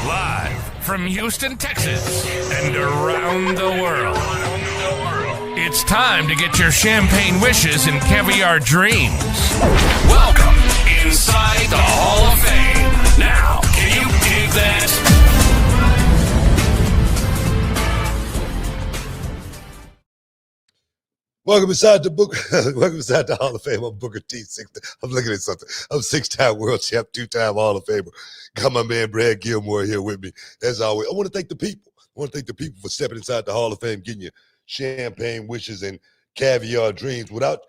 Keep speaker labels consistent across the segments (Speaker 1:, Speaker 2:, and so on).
Speaker 1: Live from Houston, Texas, and around the world. It's time to get your champagne wishes and caviar dreams. Welcome inside the Hall of Fame. Now, can you dig that?
Speaker 2: Welcome inside the Hall of Fame. I'm Booker T. I'm looking at something. I'm 6-time world champ, 2-time Hall of Famer. Got my man Brad Gilmore here with me. As always, I want to thank the people. I want to thank the people for stepping inside the Hall of Fame, getting you champagne wishes and caviar dreams. Without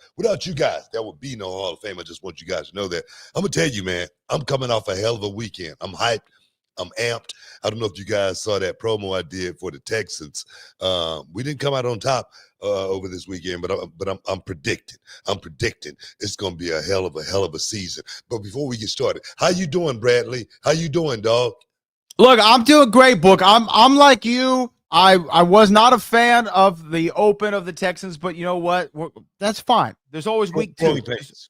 Speaker 2: you guys, there would be no Hall of Fame. I just want you guys to know that. I'm going to tell you, man, I'm coming off a hell of a weekend. I'm hyped. I'm amped. I don't know if you guys saw that promo I did for the Texans. We didn't come out on top over this weekend, but I'm predicting it's going to be a hell of a season. But before we get started, how you doing, Bradley? How you doing, dog?
Speaker 3: Look, I'm doing great, Book. I'm like you. I was not a fan of the open of the Texans, but you know what? That's fine. There's always week two.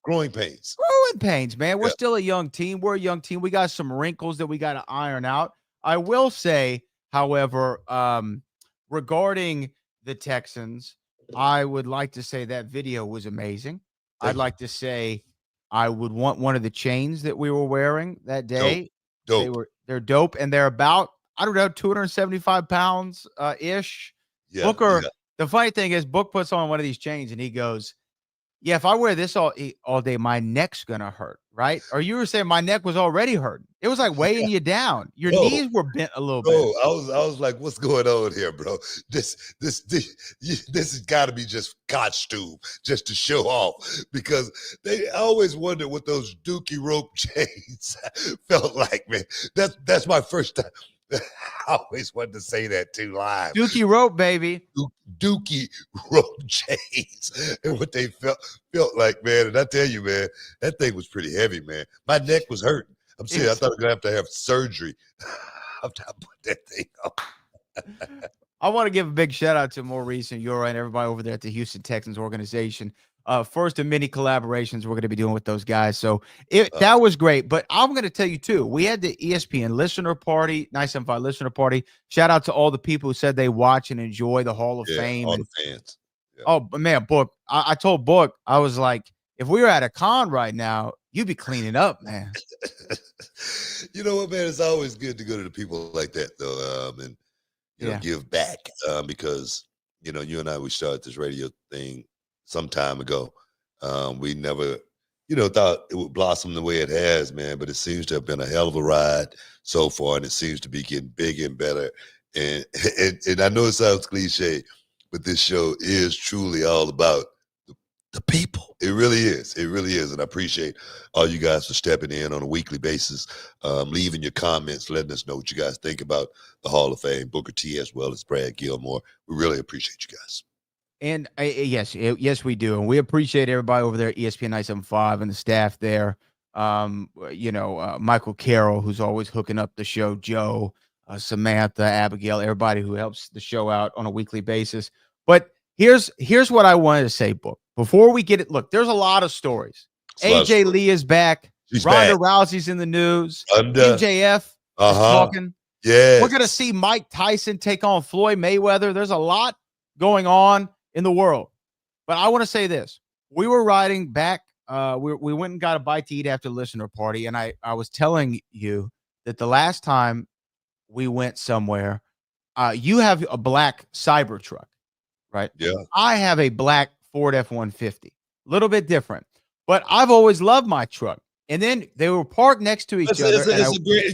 Speaker 2: Growing pains.
Speaker 3: Growing pains, man. We're still a young team. We're a young team. We got some wrinkles that we got to iron out. I will say, however, regarding the Texans, I would like to say that video was amazing. I'd like to say I would want one of the chains that we were wearing that day.
Speaker 2: Dope.
Speaker 3: They're dope, and they're about, I don't know, 275 pounds ish.
Speaker 2: Yeah,
Speaker 3: Booker, the funny thing is, Book puts on one of these chains and he goes, yeah, if I wear this all day, my neck's gonna hurt, right? Or you were saying my neck was already hurting. It was like weighing you down. Your knees were bent a little bit.
Speaker 2: I was like, what's going on here, bro? This has got to be just costume, just to show off, because I always wondered what those dookie rope chains felt like, man. That's my first time. I always wanted to say that too live.
Speaker 3: Dookie rope, baby.
Speaker 2: Dookie rope chains, and what they felt like, man. And I tell you, man, that thing was pretty heavy, man. My neck was hurting. I'm serious. I thought I was gonna have to have surgery after I put that thing on.
Speaker 3: I want to give a big shout out to Maurice and Yura and everybody over there at the Houston Texans organization. First of many collaborations we're going to be doing with those guys. So that was great. But I'm going to tell you, too, we had the ESPN listener party, 975 listener party. Shout out to all the people who said they watch and enjoy the Hall of Fame.
Speaker 2: All the fans. Yeah.
Speaker 3: Oh, man, Book. I told Book, I was like, if we were at a con right now, you'd be cleaning up, man.
Speaker 2: You know what, man? It's always good to go to the people like that, though, and give back because, you and I, we started this radio thing some time ago. We never, thought it would blossom the way it has, man, but it seems to have been a hell of a ride so far, and it seems to be getting bigger and better. And I know it sounds cliche, but this show is truly all about the people. It really is. It really is. And I appreciate all you guys for stepping in on a weekly basis, leaving your comments, letting us know what you guys think about the Hall of Fame, Booker T, as well as Brad Gilmore. We really appreciate you guys.
Speaker 3: And yes, we do. And we appreciate everybody over there at ESPN 975 and the staff there. Michael Carroll, who's always hooking up the show, Joe, Samantha, Abigail, everybody who helps the show out on a weekly basis. But here's what I wanted to say, Book. Before we get it, look, there's a lot of stories. AJ Lee is back. Ronda Rousey's in the news. MJF is talking.
Speaker 2: Yeah.
Speaker 3: We're going to see Mike Tyson take on Floyd Mayweather. There's a lot going on in the world. But I want to say this. We were riding back. We went and got a bite to eat after the listener party. And I was telling you that the last time we went somewhere, you have a black Cybertruck, right?
Speaker 2: Yeah.
Speaker 3: I have a black Ford F-150. A little bit different. But I've always loved my truck. And then they were parked next to each other.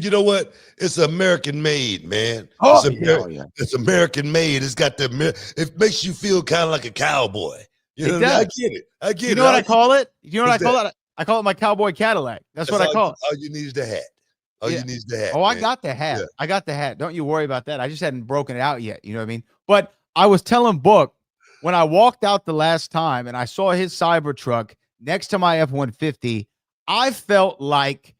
Speaker 2: You know what? It's American made, man.
Speaker 3: Oh,
Speaker 2: it's American made. It's got it makes you feel kind of like a cowboy. You know, I get it.
Speaker 3: You know what I call it? You know what I call it? I call it my cowboy Cadillac. That's what I call it.
Speaker 2: All you need is the hat. All you need is the hat.
Speaker 3: Oh, I got the hat. Yeah. I got the hat. Don't you worry about that. I just hadn't broken it out yet. You know what I mean? But I was telling Book when I walked out the last time and I saw his Cybertruck next to my F-150, I felt like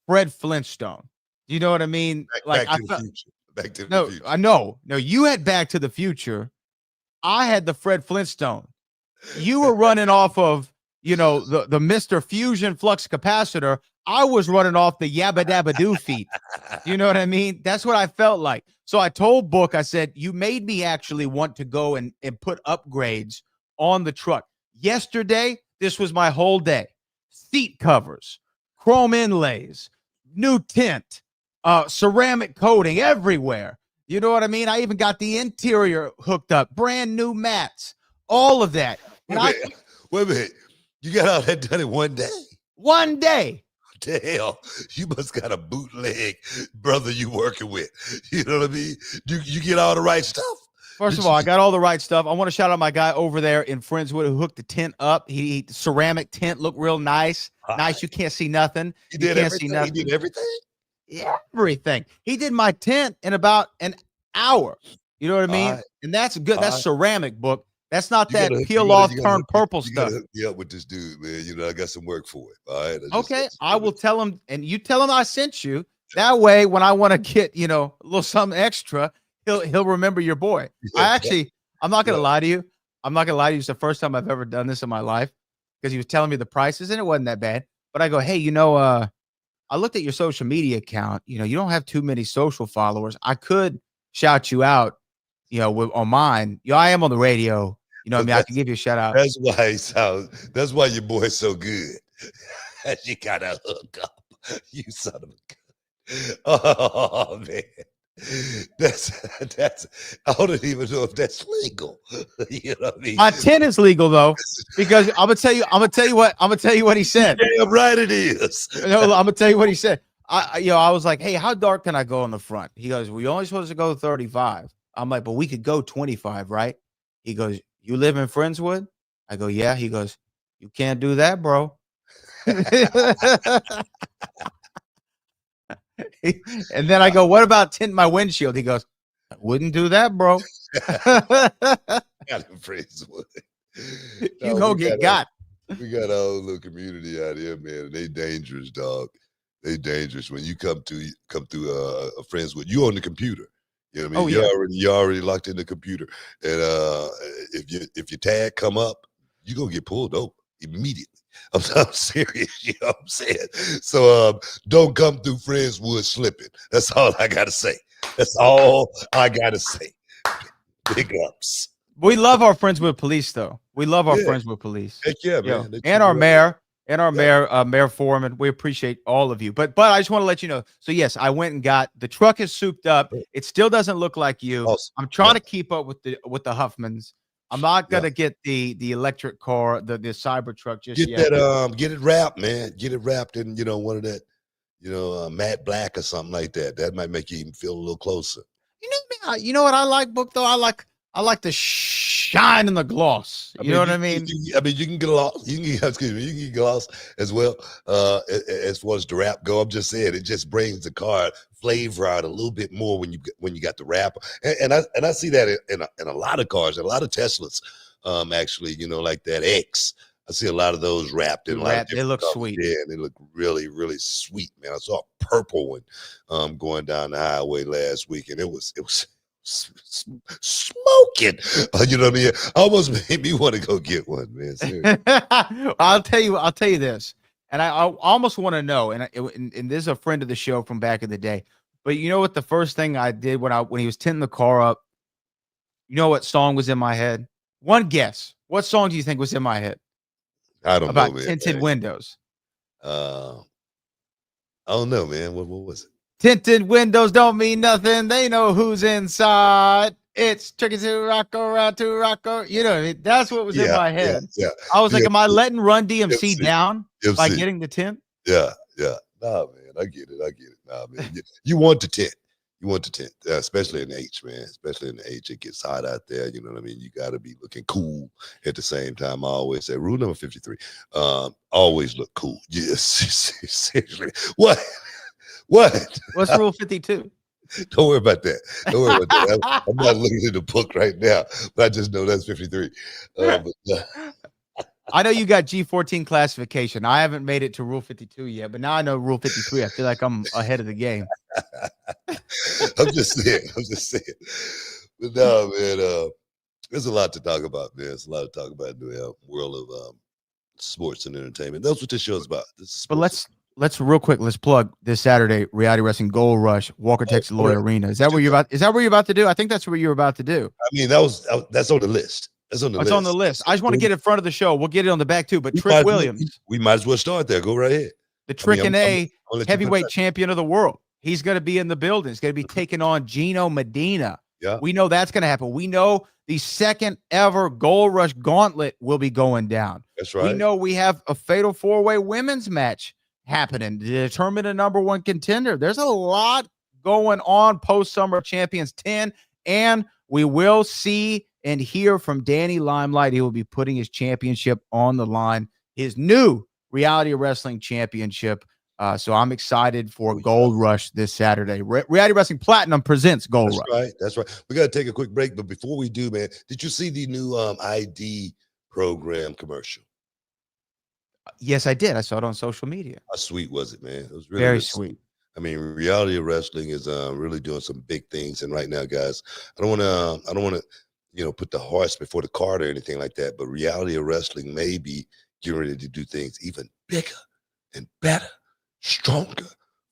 Speaker 3: Fred Flintstone. Do you know what I mean?
Speaker 2: Back to the Future.
Speaker 3: I know. No, you had Back to the Future. I had the Fred Flintstone. You were running off of the Mr. Fusion flux capacitor, I was running off the yabba dabba doo feet. You know what I mean? That's what I felt like. So I told Book, I said, you made me actually want to go and put upgrades on the truck. Yesterday, this was my whole day. Seat covers, chrome inlays, new tint, ceramic coating everywhere. You know what I mean? I even got the interior hooked up, brand new mats, all of that.
Speaker 2: Wait a minute. You got all that done in one day?
Speaker 3: One day.
Speaker 2: Damn, you must got a bootleg brother you working with. You know what I mean? You get all the right stuff.
Speaker 3: First of all, I got all the right stuff. I want to shout out my guy over there in Friendswood who hooked the tent up. He ceramic tent, looked real nice. Nice. You can't see nothing.
Speaker 2: You did
Speaker 3: can't
Speaker 2: everything.
Speaker 3: See nothing.
Speaker 2: He did everything.
Speaker 3: Everything. He did my tent in about an hour. You know what I mean?
Speaker 2: Right.
Speaker 3: And that's good.
Speaker 2: All
Speaker 3: That's
Speaker 2: right.
Speaker 3: ceramic, Book. That's not that peel off, turn purple stuff.
Speaker 2: Hook me up with this dude, man. I got some work for it. All right.
Speaker 3: Okay. I will tell him, and you tell him I sent you. That way, when I want to get, a little something extra, he'll remember your boy. I'm not gonna lie to you. I'm not gonna lie to you. It's the first time I've ever done this in my life because he was telling me the prices and it wasn't that bad. But I go, hey, I looked at your social media account. You don't have too many social followers. I could shout you out, on mine. I am on the radio. You know what I mean? I can give you a shout out.
Speaker 2: That's why your boy's so good. You gotta hook up. You son of a gun. Oh man. That's I don't even know if that's legal. You know what I mean?
Speaker 3: My tent is legal though, because I'm gonna tell you what he said.
Speaker 2: Damn right it is.
Speaker 3: No, I'm gonna tell you what he said. I was like, hey, how dark can I go on the front? He goes, we only supposed to go 35. I'm like, but we could go 25, right? He goes, you live in Friendswood? I go, yeah. He goes, you can't do that, bro. And then I go, what about tinting my windshield? He goes, I wouldn't do that, bro.
Speaker 2: Got in Friendswood.
Speaker 3: You go get got.
Speaker 2: We got our own little community out here, man. And they dangerous, dog. They dangerous when you come through a Friendswood. You on the computer. You know what I mean? You're already locked in the computer. And if your tag come up, you're gonna get pulled over immediately. I'm serious, you know what I'm saying? So don't come through Friendswood slipping. That's all I gotta say. That's all I gotta say. Big ups.
Speaker 3: We love our Friendswood police, though. We love our Friendswood police.
Speaker 2: Heck yeah, man.
Speaker 3: And our mayor. And our Mayor Foreman, we appreciate all of you. But I just want to let you know. So yes, I went and got the truck is souped up. It still doesn't look like you.
Speaker 2: Awesome.
Speaker 3: I'm trying to keep up with the Huffmans. I'm not gonna get the electric car, the cyber truck just yet.
Speaker 2: Get it wrapped, man. Get it wrapped in one of that, matte black or something like that. That might make you even feel a little closer.
Speaker 3: You know what I like, Book, though? I like the shine and the gloss. You know what I mean?
Speaker 2: You can get gloss. You can get gloss as well. As far as the wrap go, I'm just saying it just brings the car flavor out a little bit more when you got the wrap. And I see that in a lot of cars, a lot of Teslas. Actually, like that X. I see a lot of those wrapped in.
Speaker 3: They look sweet.
Speaker 2: Yeah, and they look really, really sweet, man. I saw a purple one going down the highway last week, and it was smoking. You know what I mean? Almost made me want to go get one, man. Seriously.
Speaker 3: I'll tell you this, and I almost want to know. And this is a friend of the show from back in the day. But you know what? The first thing I did when he was tinting the car up, you know what song was in my head? One guess. What song do you think was in my head?
Speaker 2: I don't know, man.
Speaker 3: About tinted windows.
Speaker 2: I don't know, man. What was it?
Speaker 3: Tinted windows don't mean nothing. They know who's inside. It's tricky to Rocco. You know what I mean? That's what was in my head.
Speaker 2: Yeah.
Speaker 3: I was like, am I letting Run DMC down by getting the tint?
Speaker 2: Yeah. Nah, man. I get it. Nah, man. You want the tint. You want the tint, especially in H, man. Especially in the H, it gets hot out there. You know what I mean? You got to be looking cool at the same time. I always say, rule number 53, always look cool. Yes, seriously. What?
Speaker 3: What's rule 52?
Speaker 2: Don't worry about that. I'm not looking at the book right now, but I just know that's 53.
Speaker 3: I know you got G14 classification. I haven't made it to rule 52 yet, but now I know rule 53. I feel like I'm ahead of the game.
Speaker 2: I'm just saying. But no, man, there's a lot to talk about, man. There's a lot to talk about in the world of sports and entertainment. That's what this show is about.
Speaker 3: But let's real quick. Let's plug this Saturday, Reality Wrestling Gold Rush, Walker, Texas Lloyd Arena. Is that what you're about? Is that what you're about to do? I think that's what you're about to do.
Speaker 2: I mean, that's on the list. That's on the list.
Speaker 3: It's on the list. I just want to get in front of the show. We'll get it on the back too. But Trick Williams,
Speaker 2: we might as well start there. Go right ahead.
Speaker 3: The Trick and A heavyweight champion of the world. He's going to be in the building. He's going to be taking on Gino Medina.
Speaker 2: Yeah,
Speaker 3: we know that's going to happen. We know the second ever Gold Rush Gauntlet will be going down.
Speaker 2: That's right.
Speaker 3: We know we have a fatal 4-way women's match happening to determine a number one contender. There's a lot going on post Summer Champions 10, and we will see and hear from Danny Limelight. He will be putting his championship on the line, his new Reality Wrestling Championship. So I'm excited for Gold Rush this Saturday. Reality Wrestling Platinum presents Gold Rush.
Speaker 2: That's right. We got to take a quick break, but before we do, man, did you see the new ID program commercial?
Speaker 3: Yes, I did. I saw it on social media.
Speaker 2: How sweet was it, man? It was really
Speaker 3: very sweet.
Speaker 2: I mean, reality wrestling is really doing some big things, and right now, guys, I don't want to, put the horse before the cart or anything like that. But reality of wrestling may be getting ready to do things even bigger and better, stronger,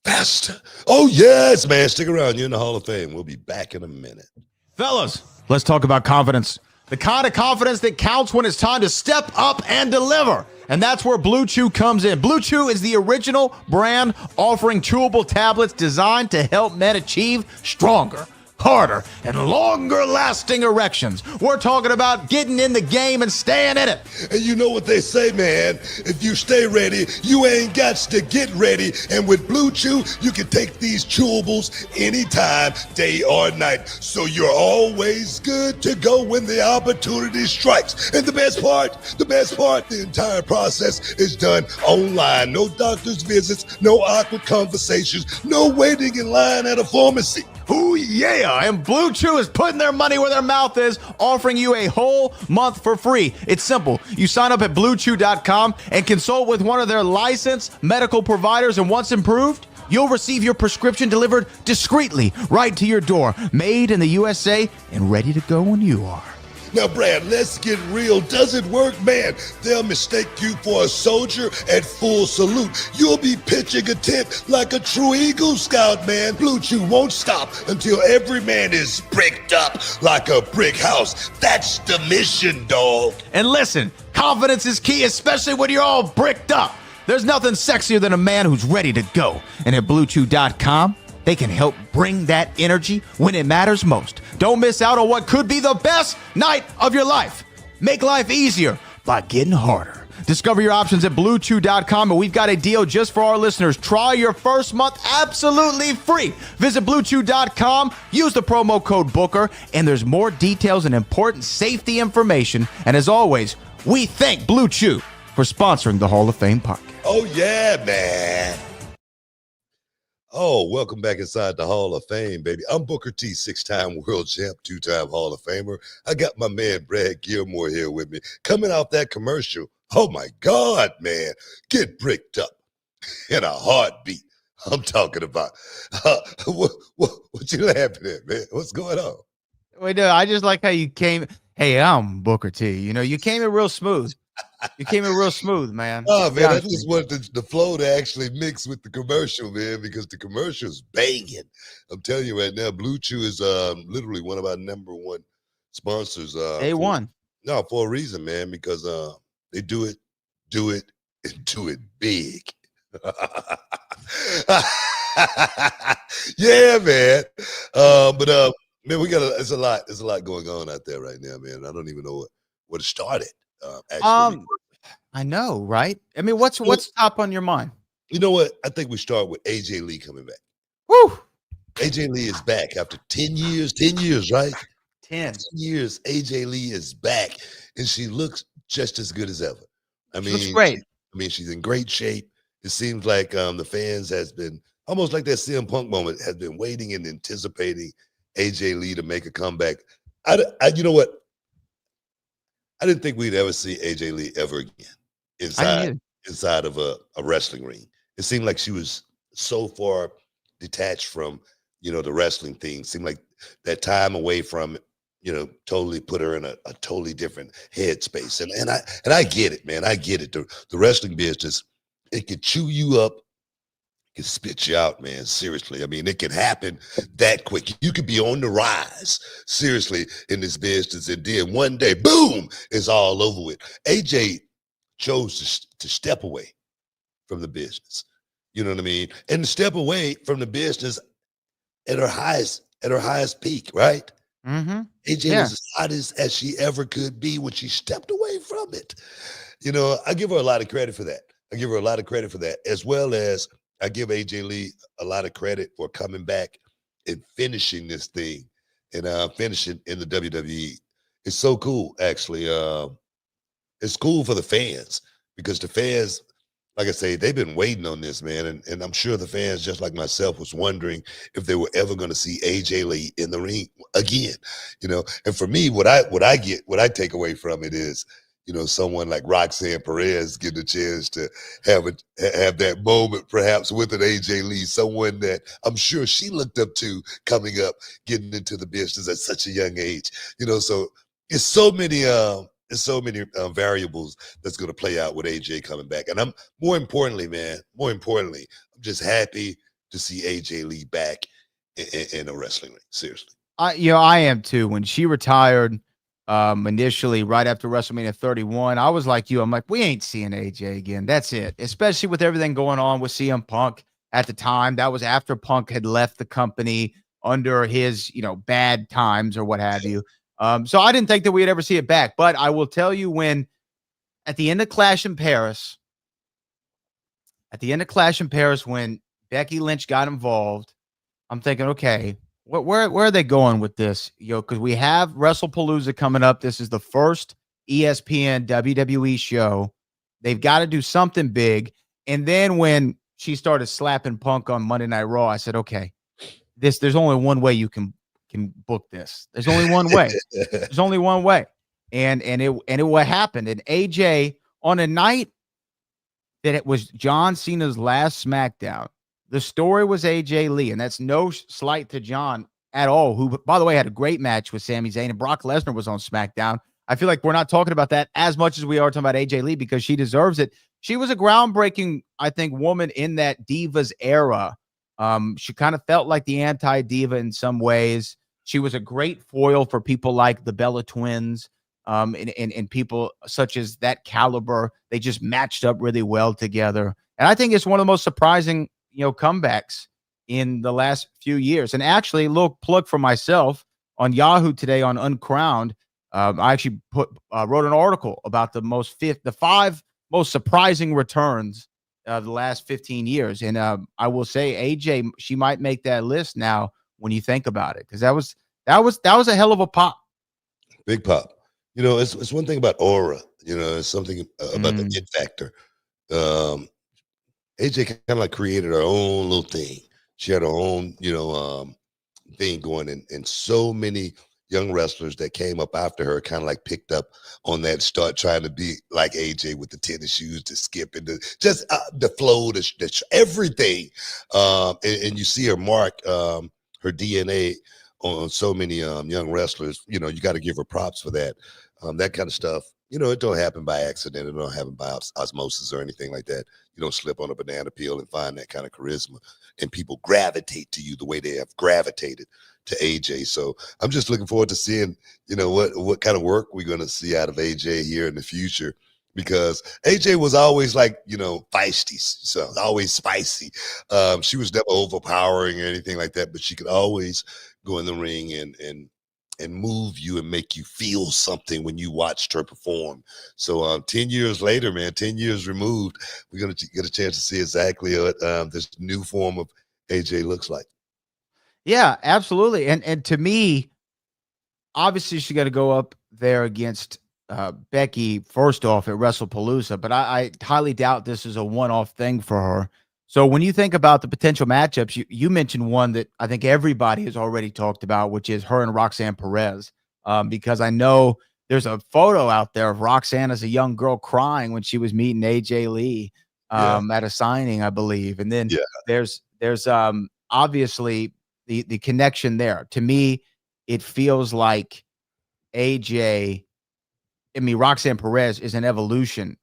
Speaker 2: faster. Oh yes, man! Stick around. You're in the Hall of Fame. We'll be back in a minute,
Speaker 3: fellas. Let's talk about confidence. The kind of confidence that counts when it's time to step up and deliver. And that's where Blue Chew comes in. Blue Chew is the original brand offering chewable tablets designed to help men achieve stronger, harder, and longer-lasting erections. We're talking about getting in the game and staying in it.
Speaker 2: And you know what they say, man. If you stay ready, you ain't got to get ready. And with Blue Chew, you can take these chewables anytime, day or night. So you're always good to go when the opportunity strikes. And the best part, the entire process is done online. No doctor's visits, no awkward conversations, no waiting in line at a pharmacy.
Speaker 3: Ooh, yeah. And Blue Chew is putting their money where their mouth is, offering you a whole month for free. It's simple. You sign up at BlueChew.com and consult with one of their licensed medical providers, and once approved, you'll receive your prescription delivered discreetly right to your door, made in the USA and ready to go when you are.
Speaker 2: Now, Brad, let's get real. Does it work, man? They'll mistake you for a soldier at full salute. You'll be pitching a tent like a true Eagle Scout, man. Blue Chew won't stop until every man is bricked up like a brick house. That's the mission, dog.
Speaker 3: And listen, confidence is key, especially when you're all bricked up. There's nothing sexier than a man who's ready to go. And at BlueChew.com, they can help bring that energy when it matters most. Don't miss out on what could be the best night of your life. Make life easier by getting harder. Discover your options at BlueChew.com, and we've got a deal just for our listeners. Try your first month absolutely free. Visit BlueChew.com, use the promo code Booker, and there's more details and important safety information. And as always, we thank Blue Chew for sponsoring the Hall of Fame podcast.
Speaker 2: Oh, yeah, man. Oh, welcome back inside the Hall of Fame, baby. I'm Booker T, 6-time world champ, 2-time Hall of Famer. I got my man Brad Gilmore here with me. Coming off that commercial, oh my God, man, get bricked up in a heartbeat. I'm talking about. What you laughing at, man? What's going on?
Speaker 3: Wait, no, I just like how you came. Hey, I'm Booker T. You came in real smooth. You came in real smooth, man.
Speaker 2: Oh, man, I just wanted the flow to actually mix with the commercial, man, because the commercial's banging. I'm telling you right now, Blue Chew is literally one of our number one sponsors.
Speaker 3: A1.
Speaker 2: For a reason, man, because they do it, and do it big. Yeah, man. But man, there's a lot going on out there right now, man. I don't even know what started.
Speaker 3: I know, right? I mean, what's top on your mind?
Speaker 2: You know what? I think we start with AJ Lee coming back.
Speaker 3: Woo!
Speaker 2: AJ Lee is back after 10 years. 10 years, right?
Speaker 3: 10
Speaker 2: years. AJ Lee is back, and she looks just as good as ever. I mean,
Speaker 3: looks great.
Speaker 2: She's in great shape. It seems like the fans has been almost like that CM Punk moment, has been waiting and anticipating AJ Lee to make a comeback. You know what? I didn't think we'd ever see AJ Lee ever again inside of a wrestling ring. It seemed like she was so far detached from, the wrestling thing. It seemed like that time away from totally put her in a totally different headspace. And I get it, man. I get it. The wrestling business, it could chew you up, can spit you out, man. Seriously. I mean, it can happen that quick. You could be on the rise, seriously, in this business. And then one day, boom, it's all over with. AJ chose to step away from the business. You know what I mean? And to step away from the business at her highest peak, right?
Speaker 3: Mm-hmm.
Speaker 2: AJ
Speaker 3: Yeah.
Speaker 2: was as hot as she ever could be when she stepped away from it. I give her a lot of credit for that. I give her a lot of credit for that, as well as I give AJ Lee a lot of credit for coming back and finishing this thing and finishing in the WWE. It's so cool, actually. It's cool for the fans because the fans, like I say, they've been waiting on this, man. And I'm sure the fans, just like myself, was wondering if they were ever going to see AJ Lee in the ring again. And for me, what I take away from it is, someone like Roxanne Perez getting a chance to have that moment, perhaps with an AJ Lee, someone that I'm sure she looked up to coming up, getting into the business at such a young age. So it's so many variables that's going to play out with AJ coming back. And more importantly, I'm just happy to see AJ Lee back in a wrestling ring. Seriously.
Speaker 3: I am too. When she retired, initially right after WrestleMania 31, I was like you. I'm like, we ain't seeing AJ again. That's it. Especially with everything going on with CM Punk at the time. That was after Punk had left the company under his, bad times or what have you. So I didn't think that we'd ever see it back. But I will tell you, when at the end of Clash in Paris, when Becky Lynch got involved, I'm thinking, okay, where are they going with this? Because we have WrestlePalooza coming up. This is the first ESPN WWE show. They've got to do something big. And then when she started slapping Punk on Monday Night Raw, I said, okay, there's only one way you can book this. There's only one way. There's only one way. And what happened. And AJ, on a night that it was John Cena's last SmackDown, the story was AJ Lee, and that's no slight to John at all, who, by the way, had a great match with Sami Zayn, and Brock Lesnar was on SmackDown. I feel like we're not talking about that as much as we are talking about AJ Lee because she deserves it. She was a groundbreaking, I think, woman in that Divas era. She kind of felt like the anti-diva in some ways. She was a great foil for people like the Bella Twins, and people such as that caliber. They just matched up really well together. And I think it's one of the most surprising comebacks in the last few years. And actually, a little plug for myself on Yahoo today on Uncrowned. I actually wrote an article about the 5 most surprising returns the last 15 years. And I will say AJ, she might make that list now when you think about it, because that was a hell of a pop.
Speaker 2: Big pop. It's one thing about aura. It's something about the it factor. AJ kind of like created her own little thing. She had her own, thing going, and so many young wrestlers that came up after her kind of like picked up on that, start trying to be like AJ with the tennis shoes, the skip, and the flow, everything. And you see her mark her DNA on so many young wrestlers. You got to give her props for that. That kind of stuff. It don't happen by accident. It don't happen by osmosis or anything like that. You don't slip on a banana peel and find that kind of charisma, and people gravitate to you the way they have gravitated to AJ. So I'm just looking forward to seeing, what kind of work we're going to see out of AJ here in the future, because AJ was always like, feisty, so always spicy. She was never overpowering or anything like that, but she could always go in the ring and move you and make you feel something when you watched her perform. So 10 years later, man, 10 years removed, we're going to get a chance to see exactly what this new form of AJ looks like.
Speaker 3: Yeah, absolutely. And to me, obviously she got to go up there against Becky first off at WrestlePalooza, but I highly doubt this is a one-off thing for her. So when you think about the potential matchups, you mentioned one that I think everybody has already talked about, which is her and Roxanne Perez, because I know there's a photo out there of Roxanne as a young girl crying when she was meeting AJ Lee at a signing, I believe. And then there's obviously the connection there. To me, it feels like Roxanne Perez is an evolution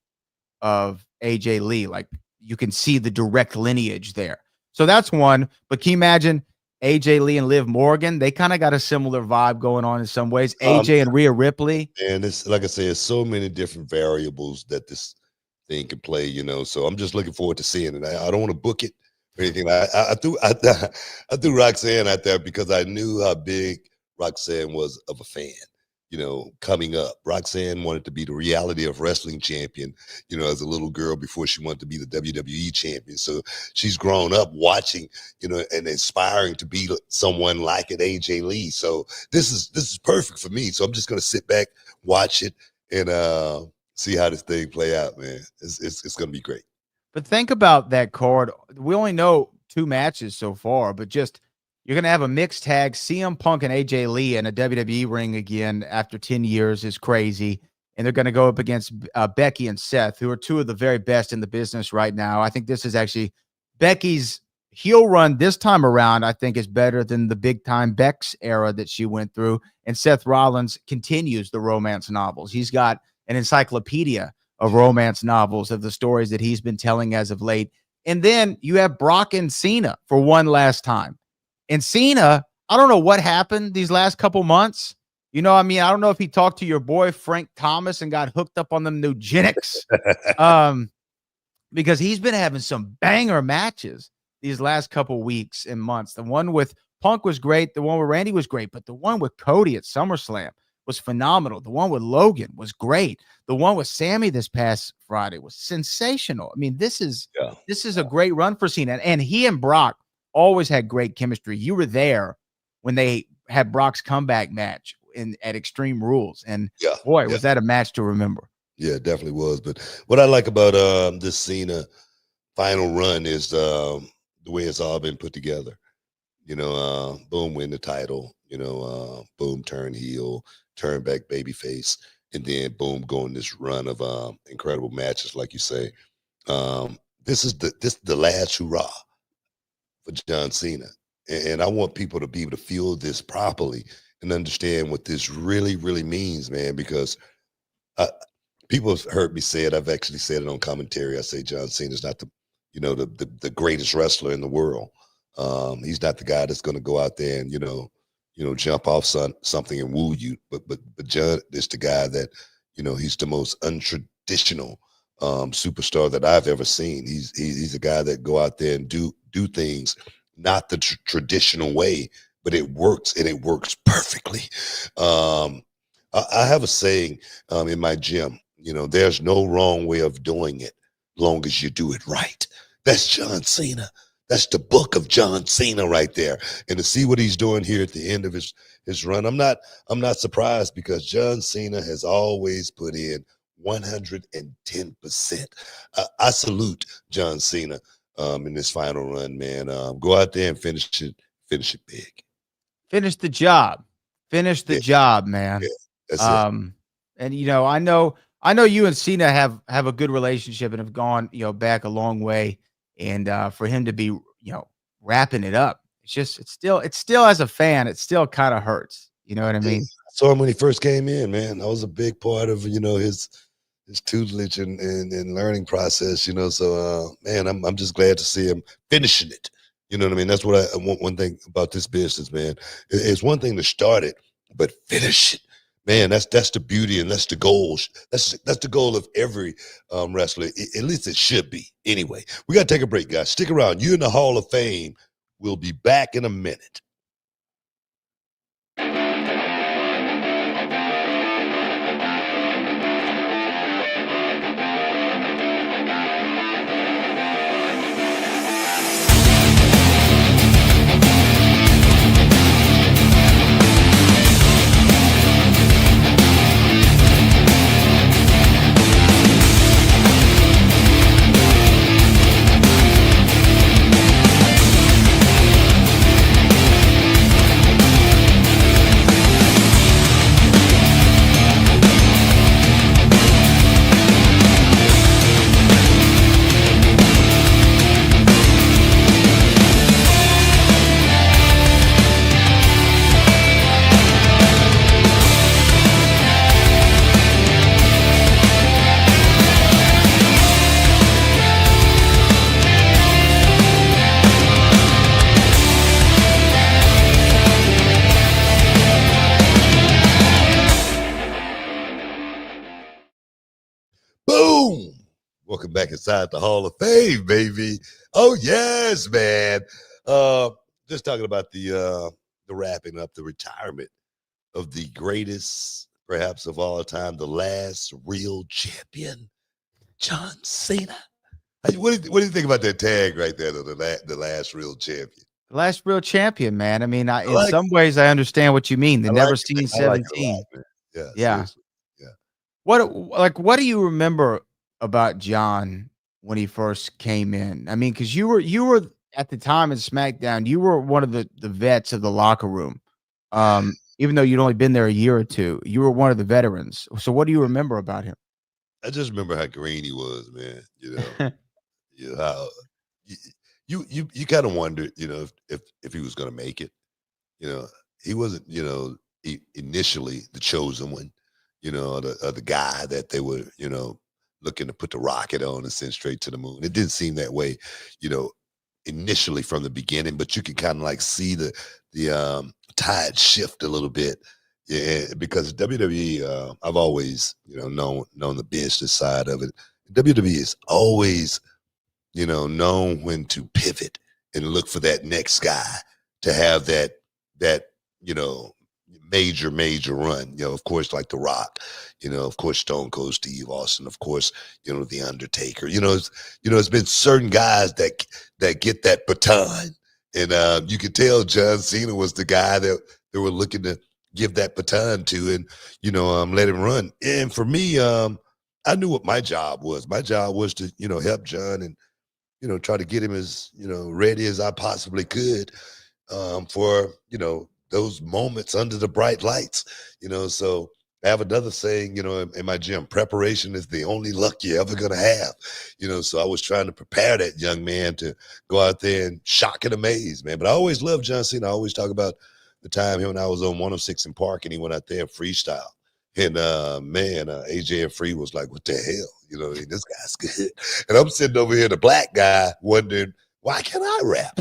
Speaker 3: of AJ Lee. Like, you can see the direct lineage there. So that's one. But can you imagine AJ Lee and Liv Morgan? They kind of got a similar vibe going on in some ways. AJ and Rhea Ripley.
Speaker 2: And it's like I say, it's so many different variables that this thing can play, So I'm just looking forward to seeing it. I don't want to book it or anything. I threw Roxanne out there because I knew how big Roxanne was of a fan. Coming up, Roxanne wanted to be the reality of wrestling champion, as a little girl before she wanted to be the WWE champion. So she's grown up watching, and aspiring to be someone like an AJ Lee. So this is perfect for me. So I'm just going to sit back, watch it, and see how this thing play out, man. It's going to be great.
Speaker 3: But think about that card. We only know 2 matches so far, but just you're going to have a mixed tag. CM Punk and AJ Lee in a WWE ring again after 10 years is crazy. And they're going to go up against Becky and Seth, who are 2 of the very best in the business right now. I think this is actually Becky's heel run this time around, I think, is better than the big time Bex era that she went through. And Seth Rollins continues the romance novels. He's got an encyclopedia of romance novels of the stories that he's been telling as of late. And then you have Brock and Cena for one last time. And Cena, I don't know what happened these last couple months. I don't know if he talked to your boy Frank Thomas and got hooked up on them Nugenics, because he's been having some banger matches these last couple weeks and months. The one with Punk was great. The one with Randy was great. But the one with Cody at SummerSlam was phenomenal. The one with Logan was great. The one with Sammy this past Friday was sensational. I mean, this is a great run for Cena. And he and Brock always had great chemistry. You were there when they had Brock's comeback match at Extreme Rules. And was that a match to remember.
Speaker 2: Yeah, it definitely was. But what I like about this Cena final run is the way it's all been put together. Boom, win the title, boom, turn heel, turn back babyface, and then boom, go on this run of incredible matches, like you say. This is the last hurrah for John Cena. And I want people to be able to feel this properly and understand what this really, really means, man, because people have heard me say it. I've actually said it on commentary. I say John Cena is not the greatest wrestler in the world. He's not the guy that's going to go out there and, jump off something and woo you. But John is the guy that, he's the most untraditional superstar that I've ever seen. He's a guy that go out there and do things not the traditional way, but it works, and it works perfectly. I have a saying in my gym, there's no wrong way of doing it long as you do it right. That's John Cena. That's the book of John Cena right there. And to see what he's doing here at the end of his run, I'm not surprised, because John Cena has always put in 110%. I salute John Cena in this final run, man. Go out there and finish it big.
Speaker 3: Finish the job. Finish the job, man.
Speaker 2: Yeah, that's it.
Speaker 3: And I know you and Cena have a good relationship and have gone, back a long way. And for him to be, wrapping it up, it's still as a fan, it still kind of hurts. You know what I mean?
Speaker 2: I saw him when he first came in, man. I was a big part of, his tutelage and learning process, So, man, I'm just glad to see him finishing it. You know what I mean? That's what I want. One thing about this business, man, it's one thing to start it, but finish it, man. That's the beauty, and that's the goal. That's the goal of every wrestler. At least it should be. Anyway, we got to take a break, guys. Stick around. You're in the Hall of Fame. We'll be back in a minute. Welcome back inside the Hall of Fame, baby. Oh yes, man. Just talking about the wrapping up the retirement of the greatest, perhaps of all time, the last real champion, John Cena. What do you think about that tag right there, the last real champion?
Speaker 3: The last real champion, man. I mean,
Speaker 2: I
Speaker 3: in
Speaker 2: like
Speaker 3: some ways, I understand what you mean. The
Speaker 2: I like
Speaker 3: never
Speaker 2: it, man.
Speaker 3: seen
Speaker 2: I like it a
Speaker 3: 17.
Speaker 2: lot, man. Yeah,
Speaker 3: Yeah.
Speaker 2: seriously. Yeah.
Speaker 3: What do you remember about John when he first came in? I mean, because you were at the time in SmackDown, you were one of the vets of the locker room. Even though you'd only been there a year or two, you were one of the veterans. So what do you remember about him?
Speaker 2: I just remember how green he was, man. How you kind of wondered, if he was going to make it. He wasn't, initially the chosen one, the guy that they were, looking to put the rocket on and send straight to the moon. It didn't seem that way, you know, initially from the beginning, but you can kind of like see the tide shift a little bit. Yeah, because WWE, I've always, known the business side of it. WWE is always, known when to pivot and look for that next guy to have that you know major run. Of course, like The Rock, of course, Stone Cold Steve Austin, of course, The Undertaker. It's been certain guys that get that baton, and you could tell John Cena was the guy that they were looking to give that baton to, and let him run. And for me, I knew what my job was. My job was to help John and try to get him as ready as I possibly could for those moments under the bright lights. So I have another saying, in my gym: preparation is the only luck you're ever gonna have. So I was trying to prepare that young man to go out there and shock and amaze, man. But I always loved John Cena. I always talk about the time him and I was on 106 in Park, and he went out there and freestyle. And AJ and Free was like, "What the hell? This guy's good." And I'm sitting over here, the black guy, wondering, why can't I rap?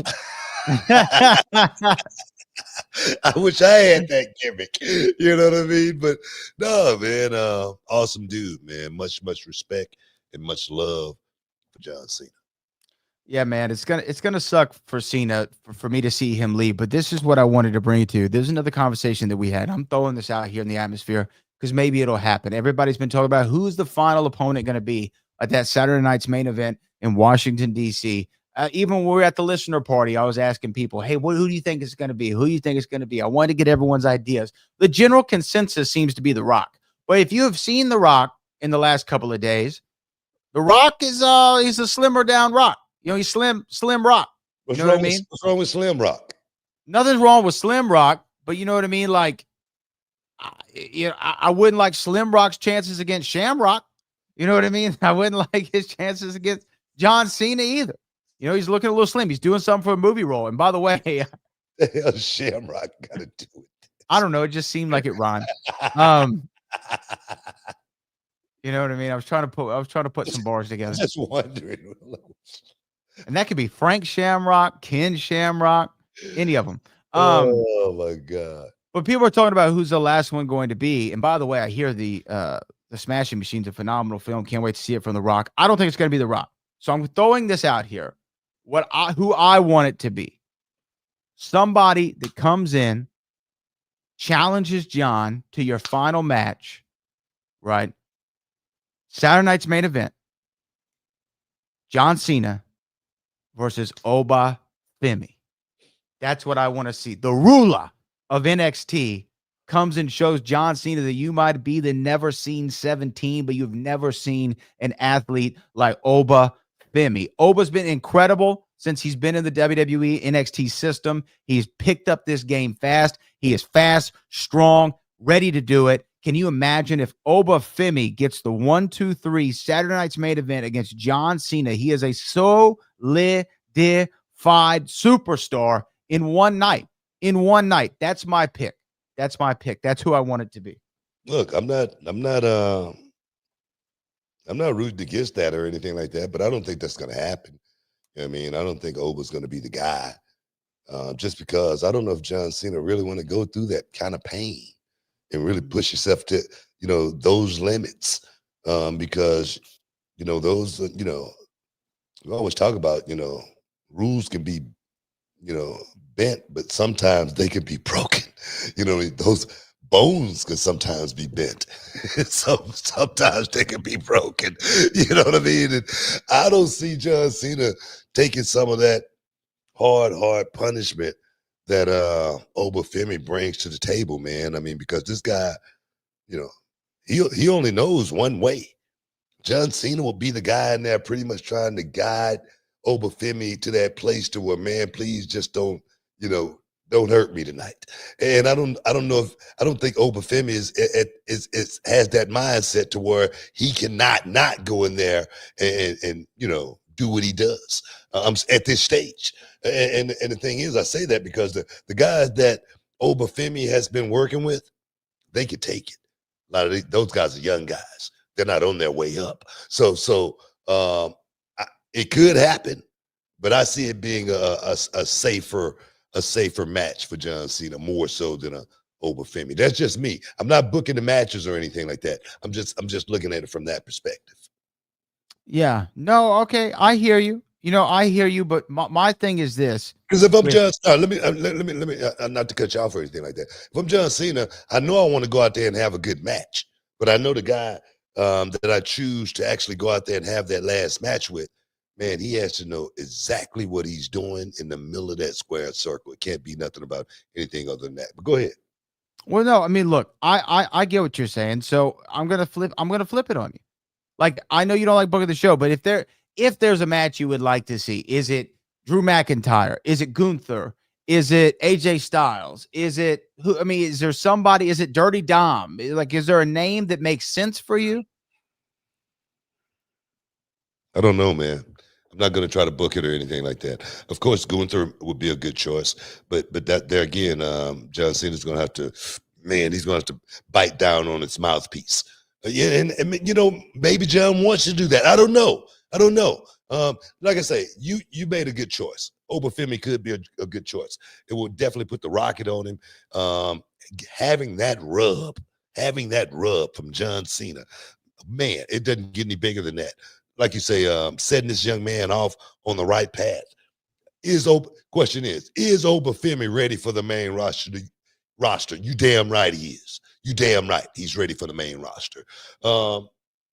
Speaker 2: I wish I had that gimmick. You know what I mean? But no, man, awesome dude, man. Much respect and much love for John Cena.
Speaker 3: Yeah, man, it's gonna suck for Cena for me to see him leave. But this is what I wanted to bring you to. There's another conversation that we had. I'm throwing this out here in the atmosphere because maybe it'll happen. Everybody's been talking about who's the final opponent going to be at that Saturday night's main event in Washington, D.C. Even when we were at the listener party, I was asking people, hey, who do you think it's going to be? Who do you think it's going to be? I wanted to get everyone's ideas. The general consensus seems to be The Rock. But if you have seen The Rock in the last couple of days, The Rock is he's a slimmer down Rock. He's slim Rock. You know what I mean?
Speaker 2: What's wrong with Slim Rock?
Speaker 3: Nothing's wrong with Slim Rock, but you know what I mean? Like, I wouldn't like Slim Rock's chances against Shamrock. You know what I mean? I wouldn't like his chances against John Cena either. He's looking a little slim. He's doing something for a movie role. And by the way,
Speaker 2: the hell Shamrock got to do it?
Speaker 3: I don't know. It just seemed like it rhymed. You know what I mean? I was trying to put some bars together.
Speaker 2: Just wondering.
Speaker 3: And that could be Frank Shamrock, Ken Shamrock, any of them.
Speaker 2: Oh my God.
Speaker 3: But people are talking about who's the last one going to be. And by the way, I hear the Smashing Machine's a phenomenal film. Can't wait to see it from The Rock. I don't think it's going to be The Rock. So I'm throwing this out here. Who I want it to be. Somebody that comes in, challenges John to your final match, right? Saturday night's main event. John Cena versus Oba Femi. That's what I want to see. The ruler of NXT comes and shows John Cena that you might be the never seen 17, but you've never seen an athlete like Oba Femi. Oba's been incredible since he's been in the WWE NXT system. He's picked up this game fast. He is fast, strong, ready to do it. Can you imagine if Oba Femi gets the 1-2-3 Saturday night's main event against John Cena? He is a solidified superstar in one night. That's my pick. That's who I want it to be.
Speaker 2: Look, I'm not rooting against that or anything like that, but I don't think that's going to happen. I don't think Oba's going to be the guy, just because I don't know if John Cena really want to go through that kind of pain and really push yourself to, those limits, because those, we always talk about, rules can be, bent, but sometimes they can be broken. Those bones can sometimes be bent. Sometimes they can be broken. You know what I mean? And I don't see John Cena taking some of that hard punishment that Obafemi brings to the table, man. I mean, because this guy, you know, he only knows one way. John Cena will be the guy in there pretty much trying to guide Obafemi to that place to where, man, please just you know, don't hurt me tonight. And I don't think Obafemi is has that mindset to where he cannot not go in there and do what he does at this stage. And the thing is, I say that because the guys that Obafemi has been working with, they could take it. A lot of those guys are young guys. They're not on their way up. It could happen, but I see it being a safer match for John Cena more so than a Obafemi. That's just me. I'm not booking the matches or anything like that. I'm just looking at it from that perspective.
Speaker 3: Yeah. No. Okay. I hear you. I hear you. But my thing is this.
Speaker 2: Because if I'm John, let me not to cut you off or anything like that. If I'm John Cena, I know I want to go out there and have a good match, but I know the guy that I choose to actually go out there and have that last match with, man, he has to know exactly what he's doing in the middle of that square circle. It can't be nothing about anything other than that. But go ahead.
Speaker 3: Well, no, I mean, look, I get what you're saying. So I'm gonna flip it on you. Like, I know you don't like Book of the Show, but if there's a match you would like to see, is it Drew McIntyre? Is it Gunther? Is it AJ Styles? Is it who? I mean, is there somebody? Is it Dirty Dom? Like, is there a name that makes sense for you?
Speaker 2: I don't know, man. I'm not going to try to book it or anything like that. Of course, Gunther would be a good choice, but that there again, John Cena's going to have to, man, he's going to have to bite down on its mouthpiece. Yeah, and maybe John wants to do that. I don't know. Like I say, you made a good choice. Obafemi could be a good choice. It will definitely put the rocket on him. Having that rub from John Cena, man, it doesn't get any bigger than that. Like you say, setting this young man off on the right path. Question is Obafemi ready for the main roster? You damn right he is. You damn right he's ready for the main roster.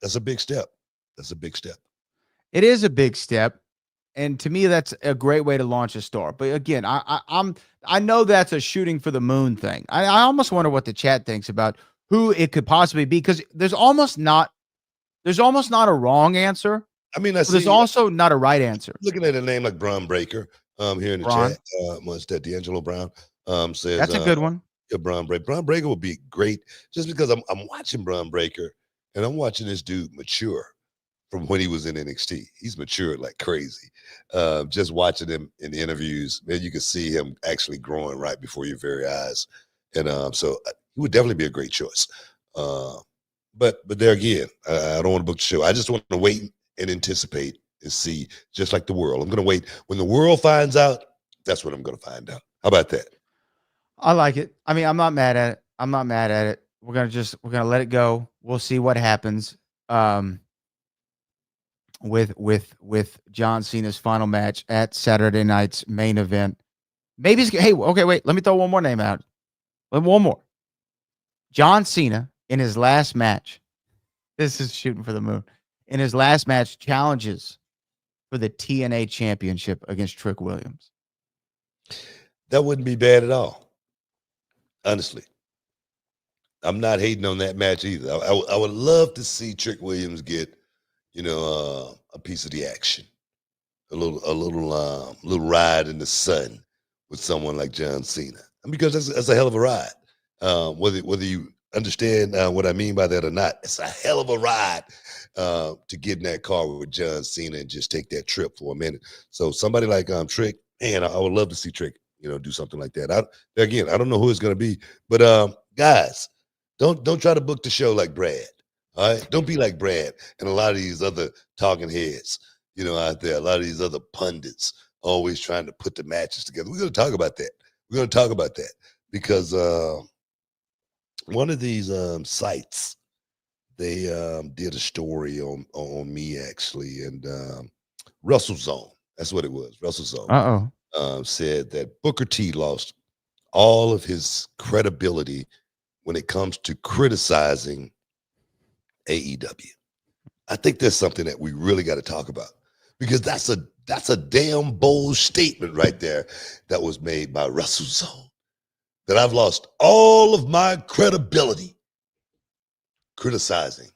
Speaker 2: That's a big step.
Speaker 3: It is a big step. And to me, that's a great way to launch a star. But again, I know that's a shooting for the moon thing. I almost wonder what the chat thinks about who it could possibly be, because there's almost not a wrong answer.
Speaker 2: I mean,
Speaker 3: there's also not a right answer.
Speaker 2: Looking at a name like Braun Breaker here in the chat, what's that? D'Angelo Brown says
Speaker 3: that's a good one.
Speaker 2: Yeah, Braun Breaker. Braun Breaker would be great just because I'm watching Braun Breaker and I'm watching this dude mature from when he was in NXT. He's matured like crazy. Just watching him in the interviews, man, you can see him actually growing right before your very eyes. And so he would definitely be a great choice. But there again, I don't want to book the show. I just want to wait and anticipate and see, just like the world. I'm going to wait. When the world finds out, that's what I'm going to find out. How about that?
Speaker 3: I like it. I mean, I'm not mad at it. We're going to let it go. We'll see what happens with John Cena's final match at Saturday night's main event. Maybe wait, let me throw one more name out. One more. John Cena in his last match. This is shooting for the moon. In his last match, challenges for the TNA championship against Trick Williams.
Speaker 2: That wouldn't be bad at all. Honestly, I'm not hating on that match either. I would love to see Trick Williams get, a piece of the action, a little ride in the sun with someone like John Cena, because that's a hell of a ride. Whether you understand what I mean by that or not, it's a hell of a ride to get in that car with John Cena and just take that trip for a minute. So somebody like Trick, man, I would love to see Trick, do something like that. I don't know who it's going to be, but guys, don't try to book the show like Brad. All right, don't be like Brad and a lot of these other talking heads, out there. A lot of these other pundits always trying to put the matches together. We're going to talk about that. Because one of these sites they did a story on me actually, and Russell Zone. That's what it was. Russell Zone said that Booker T lost all of his credibility when it comes to criticizing AEW. I think there's something that we really got to talk about because that's a damn bold statement right there that was made by Russell Zone. That I've lost all of my credibility criticizing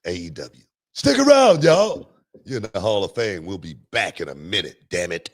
Speaker 2: AEW. Stick around, y'all. You're in the Hall of Fame. We'll be back in a minute, damn it.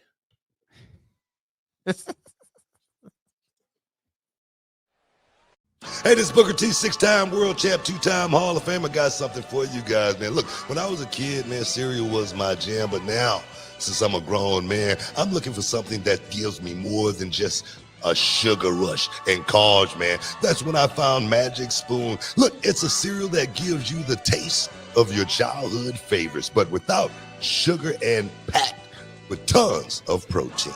Speaker 2: Hey, this is Booker T, 6-time world champ, 2-time Hall of Fame. I got something for you guys, man. Look, when I was a kid, man, cereal was my jam. But now, since I'm a grown man, I'm looking for something that gives me more than just a sugar rush and carbs, man. That's when I found Magic Spoon. Look, it's a cereal that gives you the taste of your childhood favorites, but without sugar and packed with tons of protein.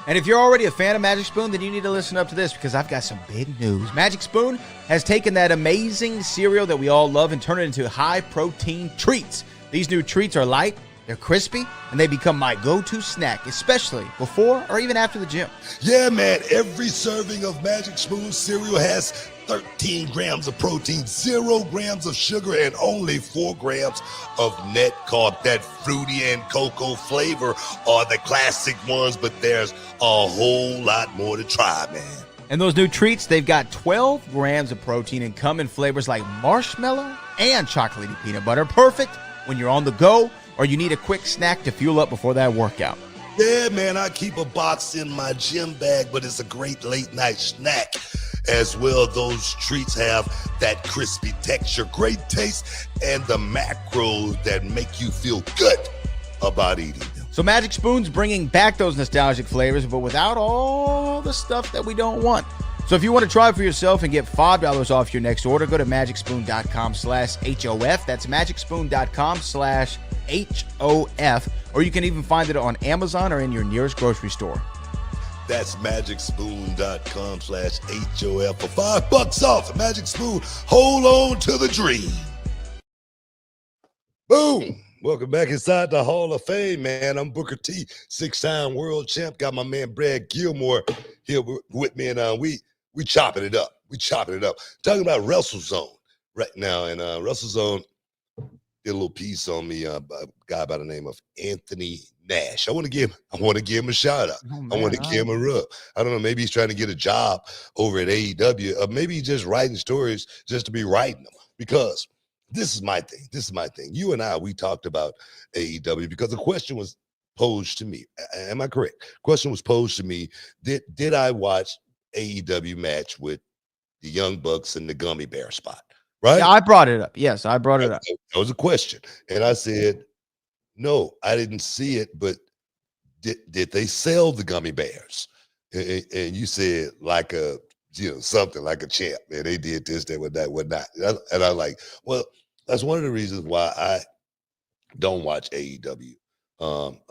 Speaker 3: And if you're already a fan of Magic Spoon, then you need to listen up to this because I've got some big news. Magic Spoon has taken that amazing cereal that we all love and turned it into high-protein treats. These new treats are light, they're crispy, and they become my go-to snack, especially before or even after the gym.
Speaker 2: Yeah, man, every serving of Magic Spoon cereal has 13 grams of protein, 0 grams of sugar, and only 4 grams of net carb. That fruity and cocoa flavor are the classic ones, but there's a whole lot more to try, man.
Speaker 3: And those new treats, they've got 12 grams of protein and come in flavors like marshmallow and chocolatey peanut butter. Perfect when you're on the go or you need a quick snack to fuel up before that workout.
Speaker 2: Yeah, man, I keep a box in my gym bag, but it's a great late night snack as well. Those treats have that crispy texture, great taste, and the macros that make you feel good about eating them.
Speaker 3: So Magic Spoon's bringing back those nostalgic flavors, but without all the stuff that we don't want. So if you want to try it for yourself and get $5 off your next order, go to magicspoon.com/HOF. That's magicspoon.com/HOF. Or you can even find it on Amazon or in your nearest grocery store.
Speaker 2: That's magicspoon.com/HOF for $5 off. Magic Spoon, hold on to the dream. Boom. Welcome back inside the Hall of Fame, man. I'm Booker T, 6-time world champ. Got my man Brad Gilmore here with me, and we chopping it up. We chopping it up. Talking about Russell Zone right now, and Russell Zone did a little piece on me by a guy by the name of Anthony Nash. I want to give him a shout out. I want to give him a rub. I don't know. Maybe he's trying to get a job over at AEW, or maybe he's just writing stories just to be writing them. Because this is my thing. You and I, we talked about AEW because the question was posed to me. Am I correct? Question was posed to me. Did I watch AEW match with the Young Bucks and the Gummy Bear spot? Right?
Speaker 3: Yeah, I brought it up. Yes, I brought it up.
Speaker 2: That was a question. And I said, no, I didn't see it, but did they sell the Gummy Bears? And you said like something like a champ. Man, they did this, they would that, would not. And I'm like, well, that's one of the reasons why I don't watch AEW.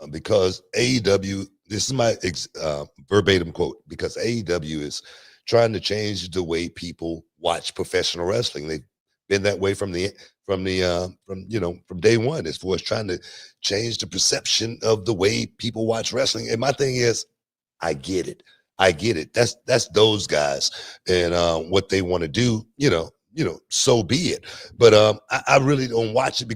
Speaker 2: Because AEW, this is my verbatim quote, because AEW is trying to change the way people watch professional wrestling. They've been that way from day one, as far as trying to change the perception of the way people watch wrestling. And my thing is, I get it. That's those guys and what they want to do, so be it. But I really don't watch it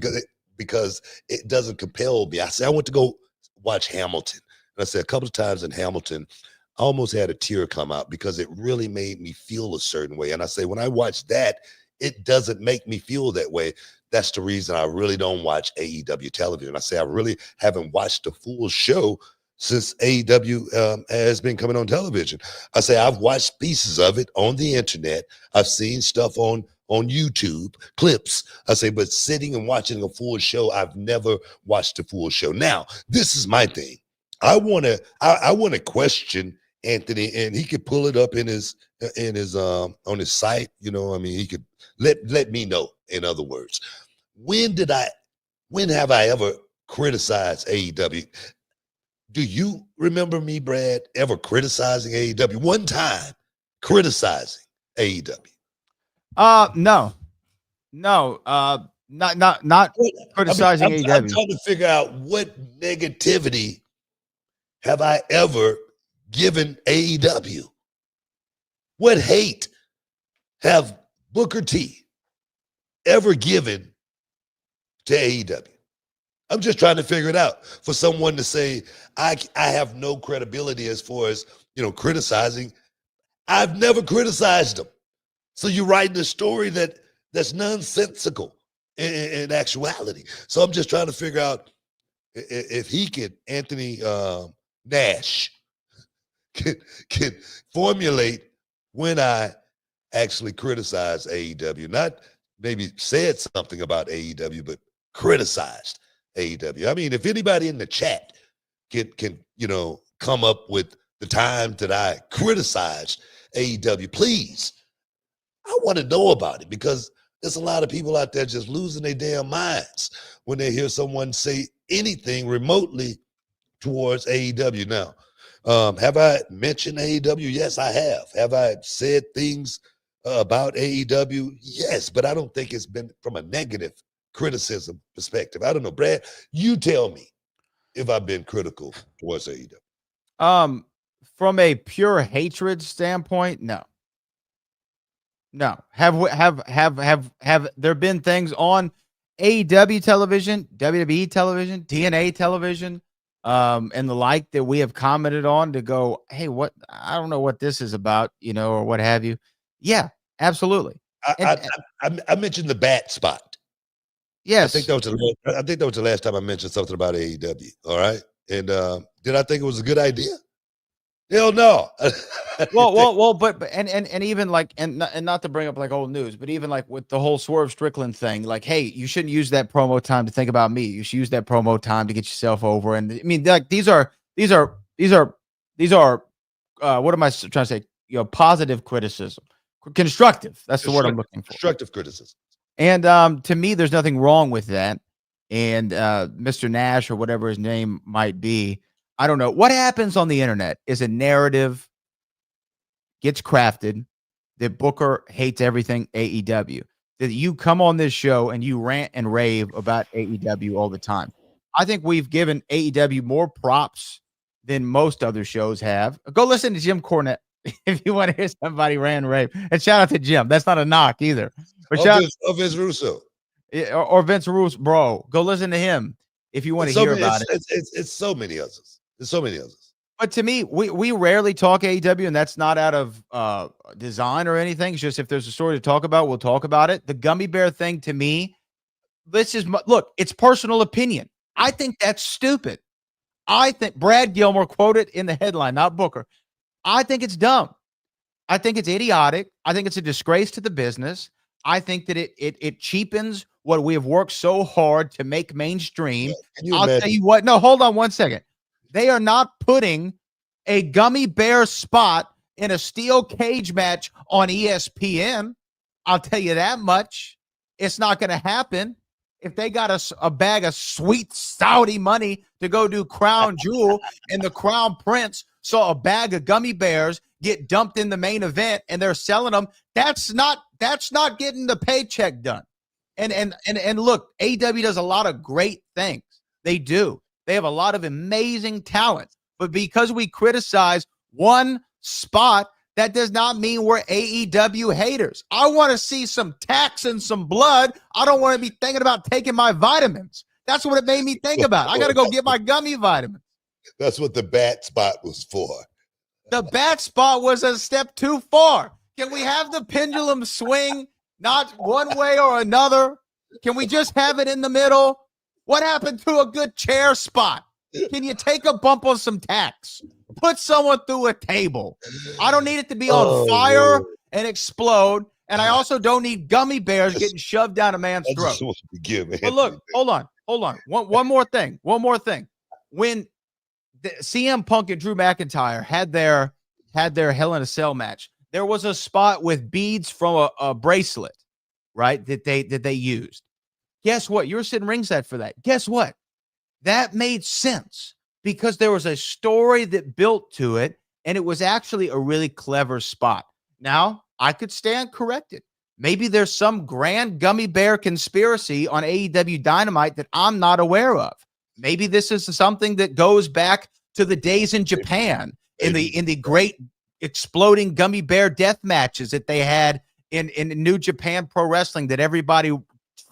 Speaker 2: because it doesn't compel me. I say I went to go watch Hamilton. And I said a couple of times in Hamilton, I almost had a tear come out because it really made me feel a certain way. And I say, when I watch that, it doesn't make me feel that way. That's the reason I really don't watch AEW television. I say I really haven't watched the full show since AEW has been coming on television. I say I've watched pieces of it on the internet. I've seen stuff on YouTube, clips. I say, but sitting and watching a full show, I've never watched a full show. Now, this is my thing. I want to question Anthony, and he could pull it up in his on his site. He could let me know. In other words, when have I ever criticized AEW? Do you remember me, Brad, ever criticizing AEW? One time criticizing AEW?
Speaker 3: No. No, not criticizing
Speaker 2: I'm
Speaker 3: AEW.
Speaker 2: trying to figure out what negativity have I ever given AEW? What hate have Booker T ever given to AEW? I'm just trying to figure it out. For someone to say I have no credibility as far as criticizing, I've never criticized them. So you're writing a story that's nonsensical in actuality. So I'm just trying to figure out if he can, Anthony Nash, can formulate when I actually criticize AEW, not maybe said something about AEW, but criticized AEW. I mean, if anybody in the chat can come up with the time that I criticized AEW, please. I want to know about it because there's a lot of people out there just losing their damn minds when they hear someone say anything remotely towards AEW. Now, have I mentioned AEW? Yes, I have. Have I said things about AEW? Yes, but I don't think it's been from a negative criticism perspective. I don't know, Brad. You tell me if I've been critical towards AEW.
Speaker 3: From a pure hatred standpoint, no. No. Have there been things on AEW television, WWE television, TNA television, and the like that we have commented on to go, hey, what? I don't know what this is about, or what have you. Yeah, absolutely.
Speaker 2: I mentioned the bat spot.
Speaker 3: Yes.
Speaker 2: I think that was the last time I mentioned something about AEW. All right. And did I think it was a good idea? Hell no.
Speaker 3: but even like and not to bring up like old news, but even like with the whole Swerve Strickland thing, like, hey, you shouldn't use that promo time to think about me. You should use that promo time to get yourself over. And I mean, like these are what am I trying to say? Positive criticism, constructive. That's the word I'm looking for.
Speaker 2: Constructive criticism.
Speaker 3: And to me, there's nothing wrong with that. And Mr. Nash or whatever his name might be, I don't know. What happens on the internet is a narrative gets crafted that Booker hates everything AEW. That you come on this show and you rant and rave about AEW all the time. I think we've given AEW more props than most other shows have. Go listen to Jim Cornette if you want to hear somebody rant and rave. And shout out to Jim. That's not a knock either. But
Speaker 2: of Vince Russo.
Speaker 3: Or Vince Russo, bro. Go listen to him if you want to hear about it.
Speaker 2: It's so many others. There's so many others.
Speaker 3: But to me, we rarely talk AEW, and that's not out of design or anything. It's just if there's a story to talk about, we'll talk about it. The gummy bear thing, to me, look, it's personal opinion. I think that's stupid. I think Brad Gilmore quoted in the headline, not Booker. I think it's dumb. I think it's idiotic. I think it's a disgrace to the business. I think that it cheapens what we have worked so hard to make mainstream. I'll tell you what. No, hold on one second. They are not putting a gummy bear spot in a steel cage match on ESPN. I'll tell you that much. It's not going to happen. If they got a bag of sweet Saudi money to go do Crown Jewel and the Crown Prince saw a bag of gummy bears get dumped in the main event and they're selling them, that's not getting the paycheck done. And look, AEW does a lot of great things. They do. They have a lot of amazing talent. But because we criticize one spot, that does not mean we're AEW haters. I want to see some tax and some blood. I don't want to be thinking about taking my vitamins. That's what it made me think about. I got to go get my gummy vitamins.
Speaker 2: That's what the bat spot was for.
Speaker 3: The bat spot was a step too far. Can we have the pendulum swing not one way or another? Can we just have it in the middle? What happened to a good chair spot? Can you take a bump on some tax? Put someone through a table. I don't need it to be on fire and explode. And I also don't need gummy bears getting shoved down a man's throat. But look, hold on. One more thing. When the CM Punk and Drew McIntyre had their Hell in a Cell match, there was a spot with beads from a bracelet, right? That they used. Guess what? You were sitting ringside for that. Guess what? That made sense because there was a story that built to it, and it was actually a really clever spot. Now, I could stand corrected. Maybe there's some grand gummy bear conspiracy on AEW Dynamite that I'm not aware of. Maybe this is something that goes back to the days in Japan, in the great exploding gummy bear death matches that they had in New Japan Pro Wrestling that everybody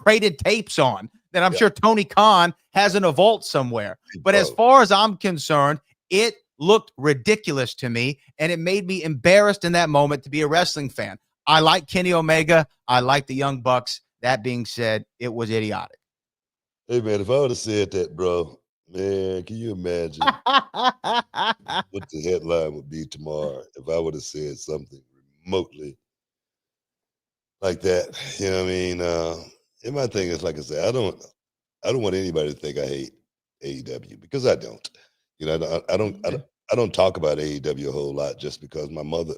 Speaker 3: traded tapes on, that I'm sure Tony Khan has in a vault somewhere. But as far as I'm concerned, it looked ridiculous to me, and it made me embarrassed in that moment to be a wrestling fan. I like Kenny Omega. I like the Young Bucks. That being said, it was idiotic.
Speaker 2: Hey, man, if I would have said that, bro, man, can you imagine what the headline would be tomorrow if I would have said something remotely like that? You know what I mean? And my thing is, like I said, I don't want anybody to think I hate AEW, because I don't. You know, I don't talk about AEW a whole lot just because my mother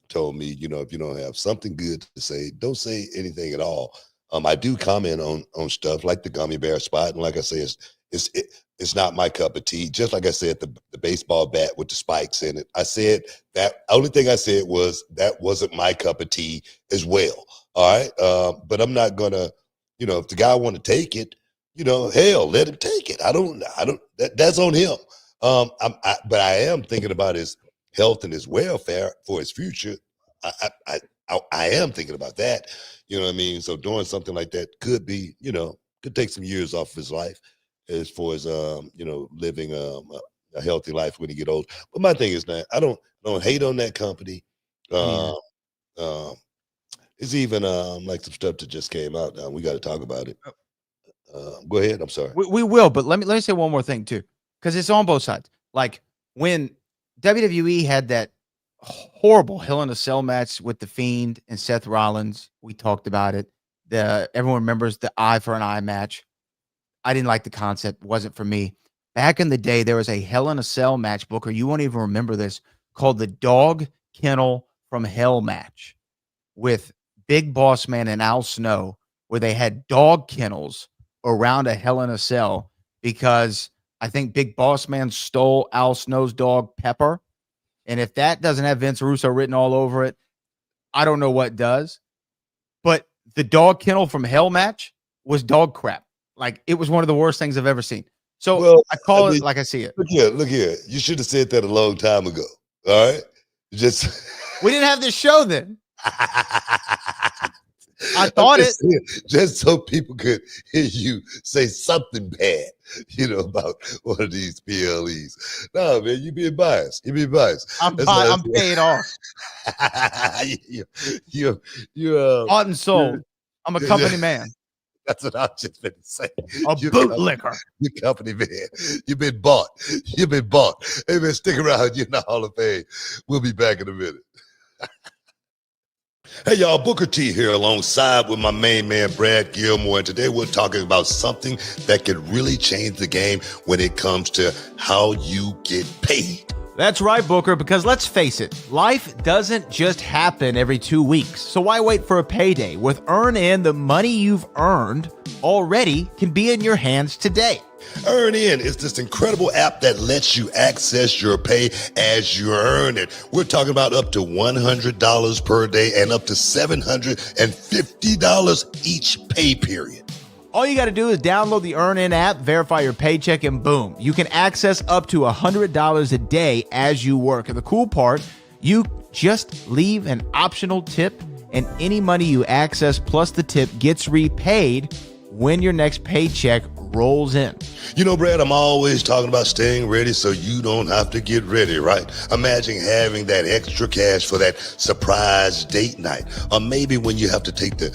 Speaker 2: told me, you know, if you don't have something good to say, don't say anything at all. I do comment on stuff like the gummy bear spot, and like I say, it's not my cup of tea. Just like I said, the baseball bat with the spikes in it. I said that only thing I said was that wasn't my cup of tea as well. All right, but I'm not gonna, you know, if the guy want to take it, you know, hell, let him take it. I don't. That's on him. But I am thinking about his health and his welfare for his future. I am thinking about that. You know what I mean? So doing something like that could be, you know, could take some years off of his life as far as you know, living a healthy life when he get old. But my thing is that I don't hate on that company. It's even like some stuff that just came out now. We got to talk about it. Go ahead. I'm sorry.
Speaker 3: We will, but let me say one more thing too, because it's on both sides. Like when WWE had that horrible Hell in a Cell match with The Fiend and Seth Rollins, we talked about it. Everyone remembers the eye for an eye match. I didn't like the concept. Wasn't for me. Back in the day, there was a Hell in a Cell match, Booker. You won't even remember this, called the Dog Kennel from Hell match with Big Boss Man and Al Snow, where they had dog kennels around a Hell in a Cell because I think Big Boss Man stole Al Snow's dog, Pepper. And if that doesn't have Vince Russo written all over it, I don't know what does. But the Dog Kennel from Hell match was dog crap. Like, it was one of the worst things I've ever seen. So I call it like I see it.
Speaker 2: Look here. You should have said that a long time ago. All right?
Speaker 3: We didn't have this show then. I thought
Speaker 2: just so people could hear you say something bad, you know, about one of these PLEs. No, man, you being biased.
Speaker 3: I'm paid off.
Speaker 2: You're
Speaker 3: bought and sold. I'm a company man.
Speaker 2: That's what I was just going to say.
Speaker 3: A bootlicker.
Speaker 2: You're company man. You've been bought. Hey, man, stick around. You're in the Hall of Fame. We'll be back in a minute. Hey, y'all, Booker T here alongside with my main man, Brad Gilmore. And today we're talking about something that could really change the game when it comes to how you get paid.
Speaker 3: That's right, Booker, because let's face it, life doesn't just happen every 2 weeks. So why wait for a payday? With EarnIn, the money you've earned already can be in your hands today.
Speaker 2: EarnIn is this incredible app that lets you access your pay as you earn it. We're talking about up to $100 per day and up to $750 each pay period.
Speaker 3: All you got to do is download the EarnIn app, verify your paycheck, and boom, you can access up to $100 a day as you work. And the cool part, you just leave an optional tip, and any money you access plus the tip gets repaid when your next paycheck rolls in.
Speaker 2: You know, Brad, I'm always talking about staying ready so you don't have to get ready, right? Imagine having that extra cash for that surprise date night, or maybe when you have to take the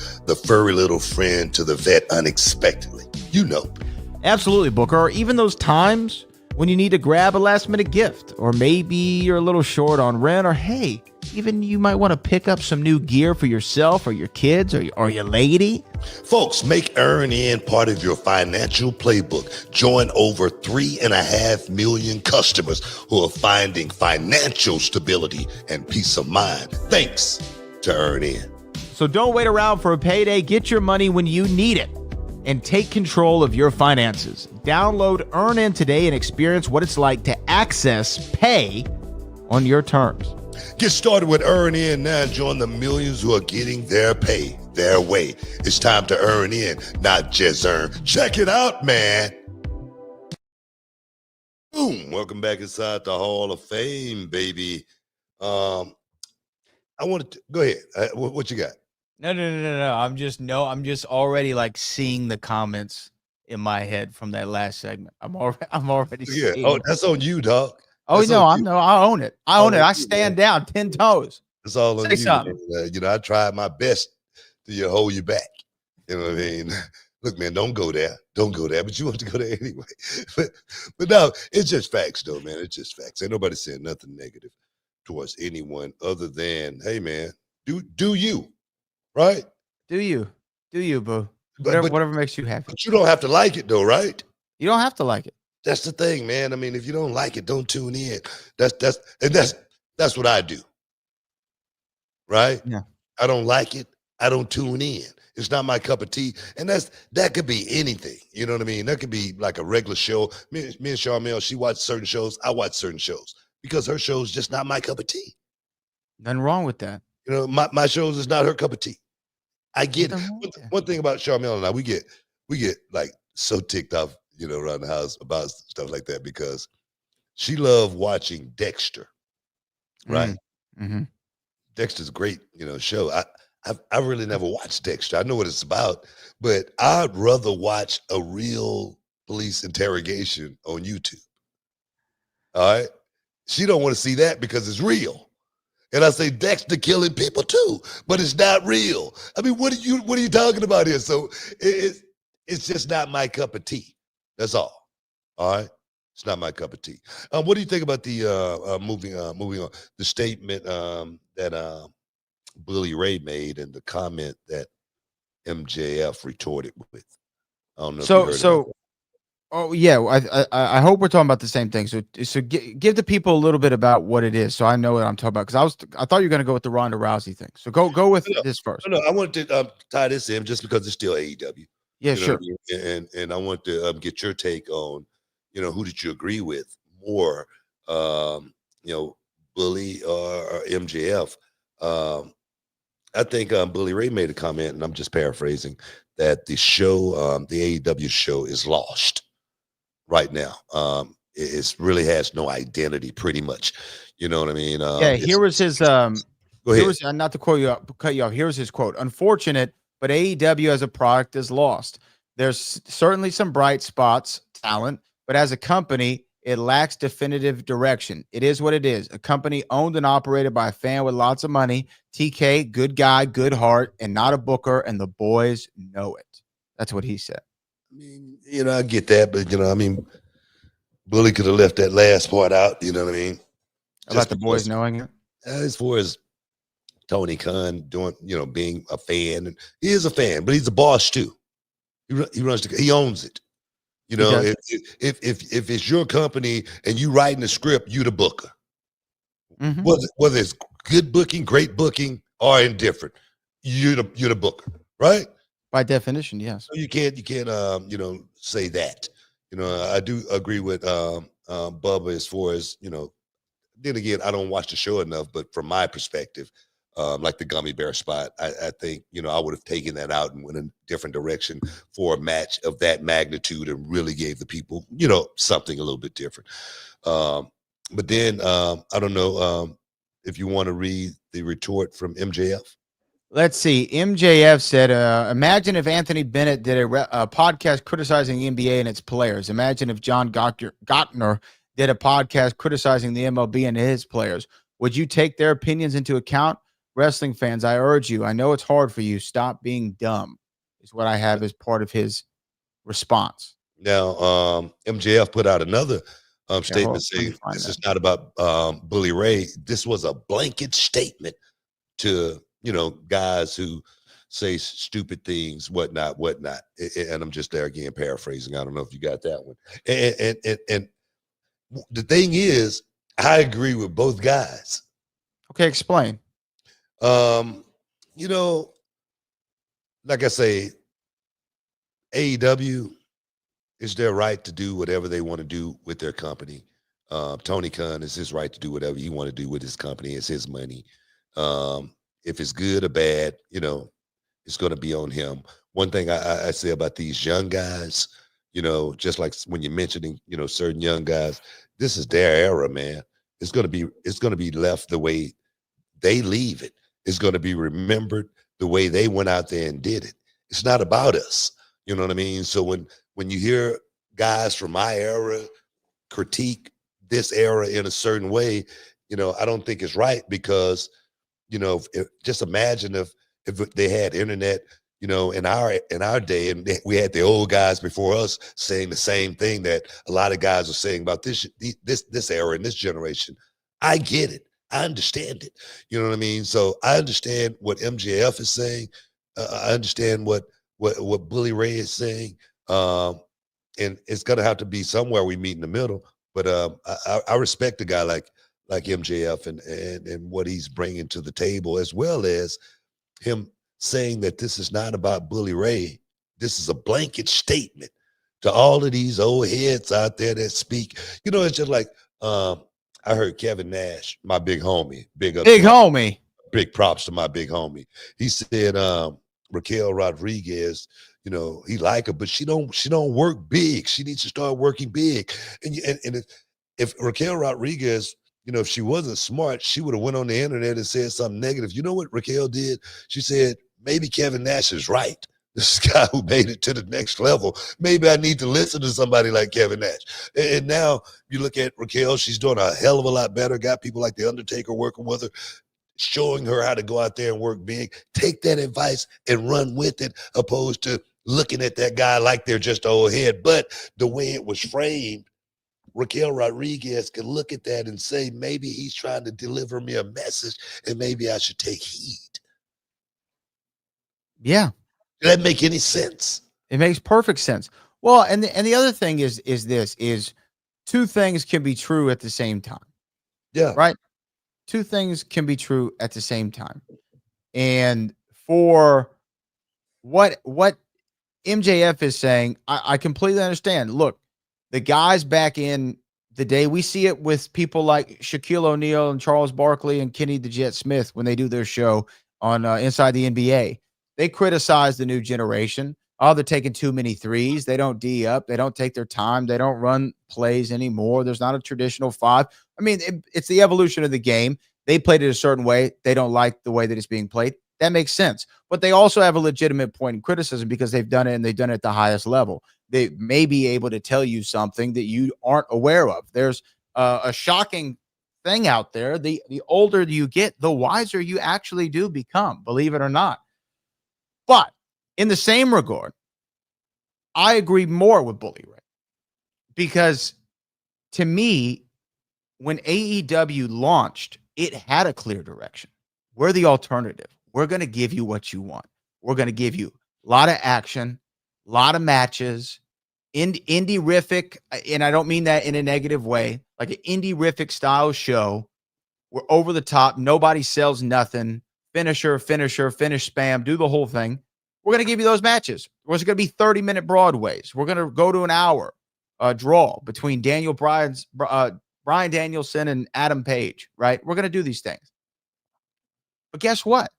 Speaker 2: furry little friend to the vet unexpectedly. You know.
Speaker 3: Absolutely, Booker. Or even those times when you need to grab a last minute gift, or maybe you're a little short on rent, or hey, even you might want to pick up some new gear for yourself or your kids or your lady.
Speaker 2: Folks, make EarnIn part of your financial playbook. Join over 3.5 million customers who are finding financial stability and peace of mind thanks to EarnIn.
Speaker 3: So don't wait around for a payday. Get your money when you need it and take control of your finances. Download EarnIn today and experience what it's like to access pay on your terms.
Speaker 2: Get started with Earn In now and join the millions who are getting their pay their way. It's time to earn in, not just earn. Check it out, man. Boom. Welcome back inside the Hall of Fame, baby. I wanted to go ahead. What you got?
Speaker 3: No. I'm just already like seeing the comments in my head from that last segment. I'm already
Speaker 2: Yeah.
Speaker 3: seeing
Speaker 2: Oh,
Speaker 3: it.
Speaker 2: that's on you, dog.
Speaker 3: Oh
Speaker 2: That's
Speaker 3: no,
Speaker 2: on you.
Speaker 3: I own it. I
Speaker 2: All
Speaker 3: own it.
Speaker 2: on
Speaker 3: I
Speaker 2: you,
Speaker 3: stand
Speaker 2: man.
Speaker 3: down 10 toes.
Speaker 2: It's all on
Speaker 3: Say
Speaker 2: you,
Speaker 3: something.
Speaker 2: man. I tried my best to hold you back. You know what I mean? Look, man, don't go there. Don't go there. But you want to go there anyway. but no, it's just facts, though, man. It's just facts. Ain't nobody saying nothing negative towards anyone other than, hey, man, do you, right?
Speaker 3: Do you, boo?
Speaker 2: But but
Speaker 3: Whatever makes you happy.
Speaker 2: but you don't have to like it, though, right?
Speaker 3: You don't have to like it.
Speaker 2: That's the thing, man. I mean, if you don't like it, don't tune in. That's what I do, right?
Speaker 3: Yeah.
Speaker 2: I don't like it. I don't tune in. It's not my cup of tea. And that could be anything. You know what I mean? That could be like a regular show. Me and Charmel, she watched certain shows. I watch certain shows because her show's just not my cup of tea.
Speaker 3: Nothing wrong with that.
Speaker 2: You know, my shows is not her cup of tea. I get it. One thing about Charmel and I, we get like so ticked off, you know, around the house about stuff like that because she loved watching Dexter, right?
Speaker 3: Mm-hmm.
Speaker 2: Dexter's a great, you know, show. I really never watched Dexter. I know what it's about, but I'd rather watch a real police interrogation on YouTube. All right. She don't want to see that because it's real. And I say Dexter killing people too, but it's not real. I mean, what are you talking about here? So it's just not my cup of tea. That's all. All right. It's not my cup of tea. What do you think about the moving on the statement that Bully Ray made and the comment that MJF retorted with? I don't know if you heard about that.
Speaker 3: Oh yeah, I hope we're talking about the same thing. So give the people a little bit about what it is, so I know what I'm talking about. Because I thought you were going to go with the Ronda Rousey thing. So go with this first.
Speaker 2: No, I wanted to tie this in just because it's still AEW.
Speaker 3: Yeah,
Speaker 2: You know
Speaker 3: sure.
Speaker 2: what I mean? And I want to get your take on, you know, who did you agree with more, you know, Bully or MJF? I think Bully Ray made a comment, and I'm just paraphrasing, that the show, the AEW show, is lost right now. It really has no identity, pretty much. You know what I mean?
Speaker 3: Yeah, here was his
Speaker 2: go ahead.
Speaker 3: Here was, not to cut you off. Here was his quote. Unfortunate, but AEW as a product is lost. There's certainly some bright spots, talent, but as a company, it lacks definitive direction. It is what it is. A company owned and operated by a fan with lots of money. TK, good guy, good heart, and not a booker, and the boys know it. That's what he said.
Speaker 2: I mean, you know, I get that, but you know, I mean, Bully could have left that last part out. You know what I mean?
Speaker 3: About the boys knowing it.
Speaker 2: As far as Tony Khan doing, you know, being a fan, and he is a fan, but he's a boss too. He owns it. You know, if it's your company and you writing the script, you the booker.
Speaker 3: Mm-hmm.
Speaker 2: Whether it's good booking, great booking, or indifferent, you're the booker, right?
Speaker 3: By definition, yes.
Speaker 2: So you can't you know, say that. You know, I do agree with Bubba as far as, you know, then again, I don't watch the show enough, but from my perspective, like the gummy bear spot, I think, you know, I would have taken that out and went in a different direction for a match of that magnitude and really gave the people, you know, something a little bit different. But then I don't know if you want to read the retort from MJF.
Speaker 3: Let's see. MJF said, imagine if Anthony Bennett did a podcast criticizing the NBA and its players. Imagine if John Gottner did a podcast criticizing the MLB and his players. Would you take their opinions into account? Wrestling fans, I urge you. I know it's hard for you. Stop being dumb, is what I have as part of his response.
Speaker 2: Now, MJF put out another statement saying this is not about Bully Ray. This was a blanket statement to, you know, guys who say stupid things, whatnot. And I'm just there again paraphrasing. I don't know if you got that one. And the thing is, I agree with both guys.
Speaker 3: Okay, explain.
Speaker 2: You know, like I say, AEW, it's their right to do whatever they want to do with their company. Tony Khan, is his right to do whatever he want to do with his company. It's his money. If it's good or bad, it's going to be on him. One thing I say about these young guys, just like when you're mentioning, certain young guys, this is their era, man. It's going to be left the way they leave it. It's going to be remembered the way they went out there and did it. It's not about us. You know what I mean? So when you hear guys from my era critique this era in a certain way, I don't think it's right because, just imagine if they had internet, in our day, and we had the old guys before us saying the same thing that a lot of guys are saying about this era and this generation. I get it. I understand it. You know what I mean? So I understand what MJF is saying. I understand what Bully Ray is saying. And it's gonna have to be somewhere we meet in the middle. But I respect a guy like MJF and what he's bringing to the table, as well as him saying that this is not about Bully Ray. This is a blanket statement to all of these old heads out there that speak. It's just like I heard Kevin Nash, my big homie, big
Speaker 3: homie,
Speaker 2: big props to my big homie. He said Raquel Rodriguez, he like her, but she don't work big. She needs to start working big. And if Raquel Rodriguez, if she wasn't smart, she would have went on the internet and said something negative. You know what Raquel did? She said, maybe Kevin Nash is right. This guy who made it to the next level. Maybe I need to listen to somebody like Kevin Nash. And now you look at Raquel, she's doing a hell of a lot better. Got people like The Undertaker working with her, showing her how to go out there and work big. Take that advice and run with it, opposed to looking at that guy like they're just an old head. But the way it was framed, Raquel Rodriguez can look at that and say, maybe he's trying to deliver me a message and maybe I should take heed.
Speaker 3: Yeah.
Speaker 2: Does that make any sense?
Speaker 3: It makes perfect sense. Well, and the other thing is two things can be true at the same time.
Speaker 2: Yeah.
Speaker 3: Right? Two things can be true at the same time. And for what MJF is saying, I completely understand. Look, the guys back in the day, we see it with people like Shaquille O'Neal and Charles Barkley and Kenny the Jet Smith when they do their show on Inside the NBA. They criticize the new generation. Oh, they're taking too many threes. They don't D up. They don't take their time. They don't run plays anymore. There's not a traditional five. I mean, it's the evolution of the game. They played it a certain way. They don't like the way that it's being played. That makes sense. But they also have a legitimate point in criticism because they've done it and they've done it at the highest level. They may be able to tell you something that you aren't aware of. There's a shocking thing out there. The older you get, the wiser you actually do become, believe it or not. But in the same regard, I agree more with Bully Ray because to me, when AEW launched, it had a clear direction. We're the alternative. We're going to give you what you want. We're going to give you a lot of action, a lot of matches, indie-rific, and I don't mean that in a negative way, like an indie-rific style show. We're over the top. Nobody sells nothing. Finisher, finish spam, do the whole thing. We're going to give you those matches. There's going to be 30-minute Broadways. We're going to go to an hour draw between Brian Danielson and Adam Page, right? We're going to do these things. But guess what?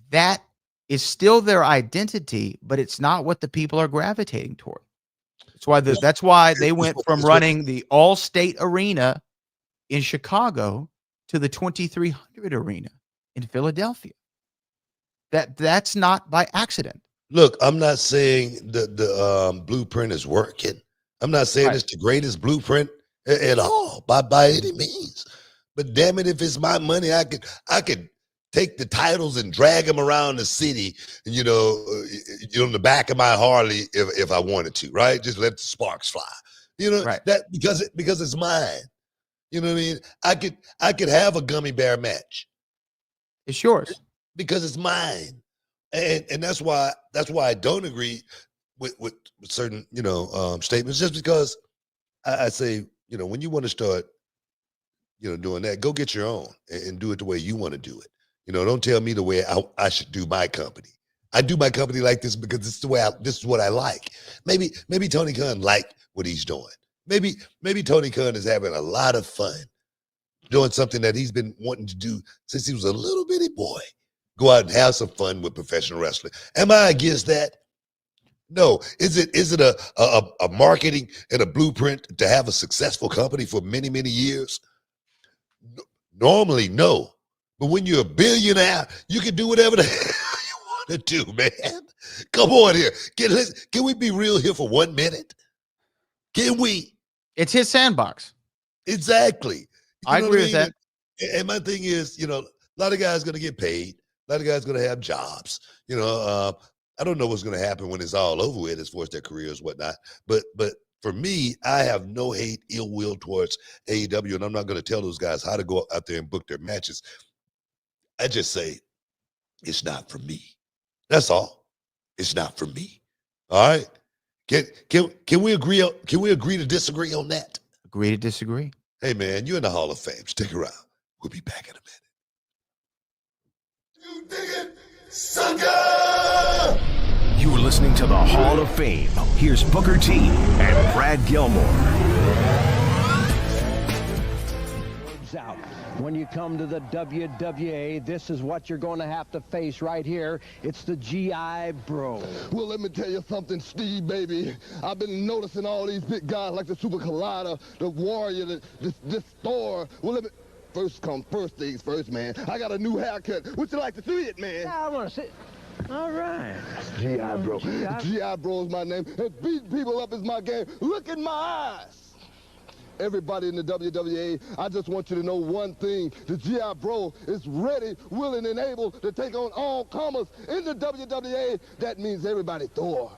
Speaker 3: That is still their identity, but it's not what the people are gravitating toward. That's why they went from running the All-State Arena in Chicago to the 2300 Arena in Philadelphia. That's not by accident.
Speaker 2: Look, I'm not saying the blueprint is working. I'm not saying it's the greatest blueprint at all by any means. But damn it, if it's my money, I could take the titles and drag them around the city, and in the back of my Harley if I wanted to, right? Just let the sparks fly. That because it's mine. You know what I mean? I could have a gummy bear match.
Speaker 3: It's yours.
Speaker 2: Because it's mine. And that's why I don't agree with certain, statements, just because I say, when you want to start, doing that, go get your own and do it the way you want to do it. Don't tell me the way I should do my company. I do my company like this because this is what I like. Maybe Tony Khan like what he's doing. Maybe Tony Khan is having a lot of fun doing something that he's been wanting to do since he was a little bitty boy. Go out and have some fun with professional wrestling. Am I against that? No. Is it a marketing and a blueprint to have a successful company for many, many years? Normally, no. But when you're a billionaire, you can do whatever the hell you want to do, man. Come on here. Can we be real here for 1 minute? Can we?
Speaker 3: It's his sandbox.
Speaker 2: Exactly.
Speaker 3: I agree with that.
Speaker 2: And my thing is, a lot of guys going to get paid. A lot of guys going to have jobs. I don't know what's going to happen when it's all over with as far as their careers, whatnot. But for me, I have no hate, ill will towards AEW, and I'm not going to tell those guys how to go out there and book their matches. I just say it's not for me. That's all. It's not for me. All right. Can we agree? Can we agree to disagree on that?
Speaker 3: Agree to disagree.
Speaker 2: Hey man, you're in the Hall of Fame. Stick around. We'll be back in a minute. You dig it, sucker?
Speaker 4: You're listening to the Hall of Fame. Here's Booker T and Brad Gilmore.
Speaker 5: Out. When you come to the WWA, this is what you're going to have to face right here. It's the GI Bro.
Speaker 6: Well, let me tell you something, Steve, baby. I've been noticing all these big guys like the Super Collider, the Warrior, this Thor. Well, let me... First things first, man. I got a new haircut. Would you like to see it, man?
Speaker 5: I want to see. All right.
Speaker 6: GI Bro. GI Bro is my name. And beating people up is my game. Look in my eyes. Everybody in the WWA, I just want you to know one thing. The GI Bro is ready, willing, and able to take on all comers in the WWA. That means everybody. Thor,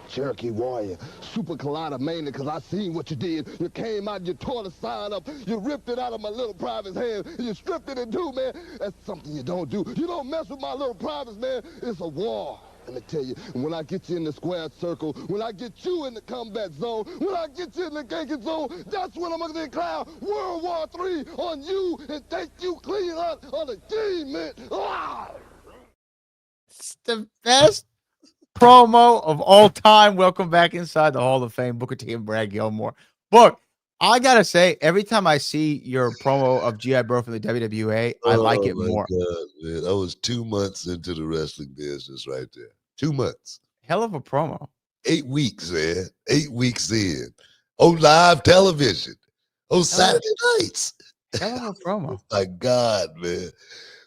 Speaker 6: Cherokee Warrior, Super Collider, mainly because I seen what you did. You came out, you tore the sign up, you ripped it out of my little private's hand, and you stripped it in two, man. That's something you don't do. You don't mess with my little privates, man. It's a war. Let me tell you, when I get you in the square circle, when I get you in the combat zone, when I get you in the ganking zone, that's when I'm going to declare World War III on you and take you clean out of the game, man. Ah!
Speaker 3: It's the best promo of all time. Welcome back inside the Hall of Fame. Booker T and Brad Gilmore. Book, I got to say, every time I see your promo of G.I. Bro from the WWA, I like it more.
Speaker 2: God, man. I was 2 months into the wrestling business right there. 2 months.
Speaker 3: Hell of a promo.
Speaker 2: 8 weeks, man. 8 weeks in. On live television. On Saturday nights.
Speaker 3: Hell of a promo.
Speaker 2: My God, man.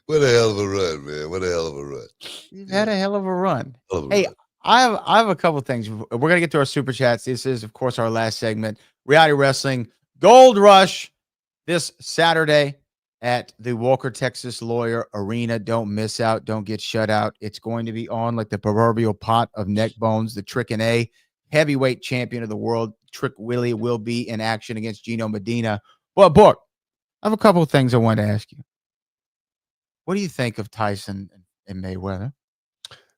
Speaker 2: What a hell of a run, man. What a hell of a run.
Speaker 3: You've had a hell of a run.
Speaker 2: Hey,
Speaker 3: run. I have a couple things. We're going to get to our super chats. This is, of course, our last segment. Reality Wrestling Gold Rush this Saturday at the Walker, Texas Lawyer Arena. Don't miss out. Don't get shut out. It's going to be on like the proverbial pot of neck bones. The Trick and A heavyweight champion of the world, Trick Willie, will be in action against Gino Medina. Well, Book, I have a couple of things I want to ask you. What do you think of Tyson and Mayweather?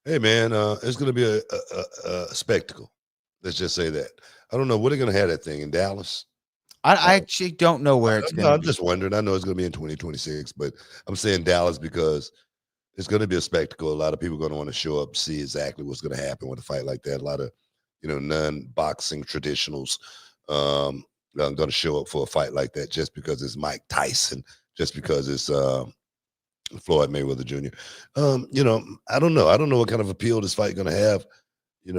Speaker 2: Hey, man, it's going to be a spectacle. Let's just say that. I don't know. What are they going to have that thing in Dallas?
Speaker 3: I actually don't know where it's going to be.
Speaker 2: I'm just wondering. I know it's going to be in 2026, but I'm saying Dallas because it's going to be a spectacle. A lot of people are going to want to show up, see exactly what's going to happen with a fight like that. A lot of, non-boxing traditionals are going to show up for a fight like that just because it's Mike Tyson, just because it's Floyd Mayweather Jr. I don't know. I don't know what kind of appeal this fight going to have, in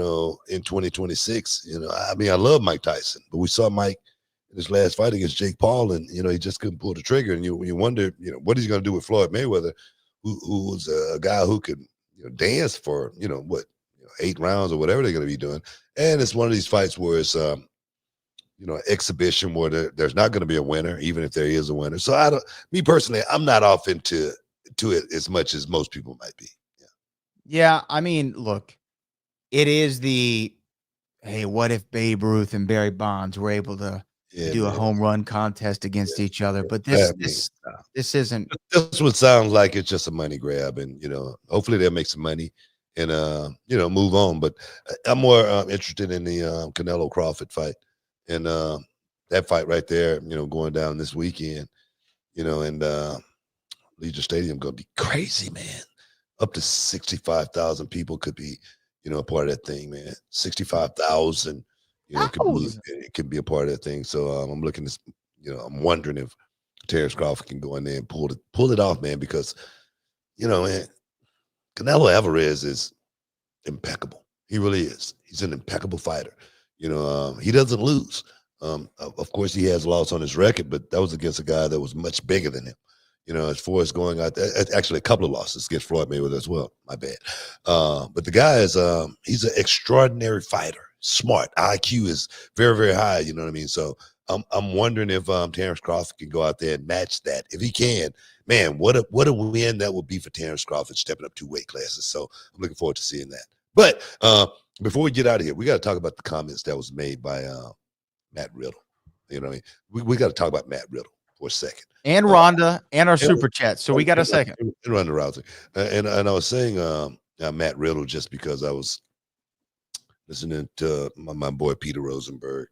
Speaker 2: 2026. I love Mike Tyson, but we saw Mike in his last fight against Jake Paul, and he just couldn't pull the trigger. And you wonder, what he's going to do with Floyd Mayweather, who was a guy who could dance for 8 rounds or whatever they're going to be doing. And it's one of these fights where it's an exhibition where there's not going to be a winner, even if there is a winner. So me personally, I'm not off into it as much as most people might be.
Speaker 3: Yeah, look, it is the hey, what if Babe Ruth and Barry Bonds were able to do a home run contest against each other? But this isn't.
Speaker 2: This would sound like it's just a money grab, and hopefully they'll make some money and move on. But I'm more interested in the Canelo Crawford fight, and that fight right there, going down this weekend, and Legion Stadium gonna be crazy, man. Up to 65,000 people could be, a part of that thing, man. 65,000, It could be a part of that thing. So I'm looking to, I'm wondering if Terrence Crawford can go in there and pull it off, man, because man, Canelo Alvarez is impeccable. He really is. He's an impeccable fighter. He doesn't lose. Of course, he has loss on his record, but that was against a guy that was much bigger than him. As far as going out there, actually a couple of losses against Floyd Mayweather as well. My bad. But the guy is, he's an extraordinary fighter. Smart. IQ is very, very high. You know what I mean? So I'm wondering if Terrence Crawford can go out there and match that. If he can, man, what a win that would be for Terrence Crawford stepping up 2 weight classes. So I'm looking forward to seeing that. But before we get out of here, we got to talk about the comments that was made by Matt Riddle. You know what I mean? We got to talk about Matt Riddle for a second.
Speaker 3: And Rhonda and our super chat. So we got a second.
Speaker 2: And Ronda Rousey. And I was saying Matt Riddle just because I was listening to my boy Peter Rosenberg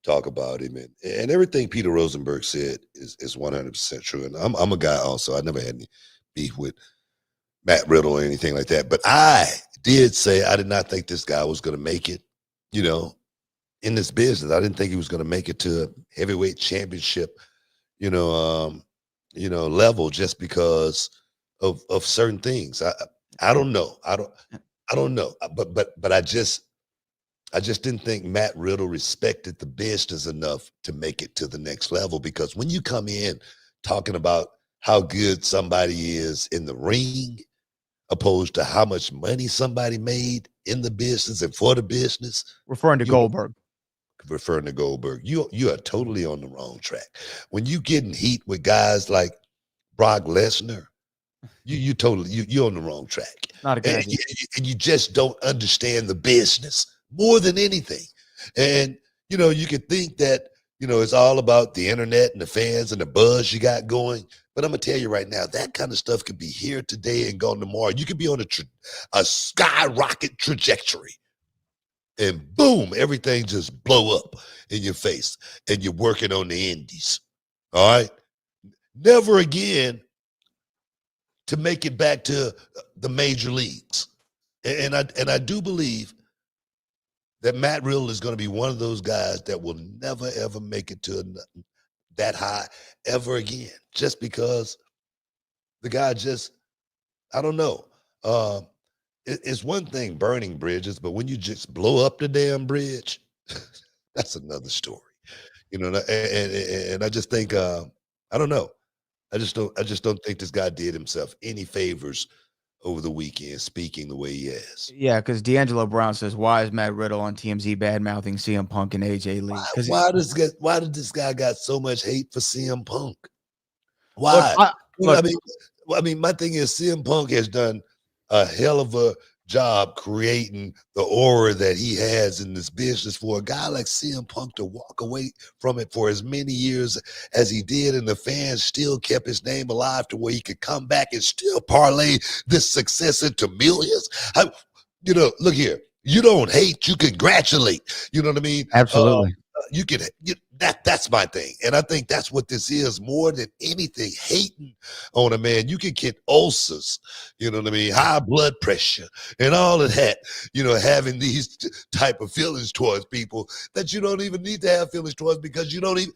Speaker 2: talk about him, and everything Peter Rosenberg said is 100% true. And I'm a guy also. I never had any beef with Matt Riddle or anything like that. But I did say I did not think this guy was going to make it, in this business. I didn't think he was going to make it to a heavyweight championship, level just because of certain things. I don't know. I don't know. But I just didn't think Matt Riddle respected the business enough to make it to the next level, because when you come in talking about how good somebody is in the ring opposed to how much money somebody made in the business and for the business.
Speaker 3: Referring to Goldberg.
Speaker 2: You are totally on the wrong track. When you getting heat with guys like Brock Lesnar, you're on the wrong track.
Speaker 3: Not a good idea.
Speaker 2: And you just don't understand the business more than anything. And you could think that it's all about the internet and the fans and the buzz you got going. But I'm gonna tell you right now, that kind of stuff could be here today and gone tomorrow. You could be on a skyrocket trajectory, and boom, everything just blow up in your face, and you're working on the indies. All right, never again to make it back to the major leagues. And I do believe that Matt Riddle is going to be one of those guys that will never, ever make it to that high ever again, just because the guy I don't know. It's one thing burning bridges, but when you just blow up the damn bridge, that's another story. And I just think, I don't know. I just don't think this guy did himself any favors over the weekend, speaking the way he has.
Speaker 3: Yeah, because D'Angelo Brown says, why is Matt Riddle on TMZ bad-mouthing CM Punk and AJ Lee?
Speaker 2: Why did this guy got so much hate for CM Punk? Why?
Speaker 3: Look,
Speaker 2: I mean, my thing is CM Punk has done a hell of a job creating the aura that he has in this business for a guy like CM Punk to walk away from it for as many years as he did, and the fans still kept his name alive to where he could come back and still parlay this success into millions. Look here, you don't hate, you congratulate. You know what I mean?
Speaker 3: Absolutely.
Speaker 2: That's my thing. And I think that's what this is more than anything, hating on a man. You can get ulcers, you know what I mean? High blood pressure and all of that, having these type of feelings towards people that you don't even need to have feelings towards, because you don't even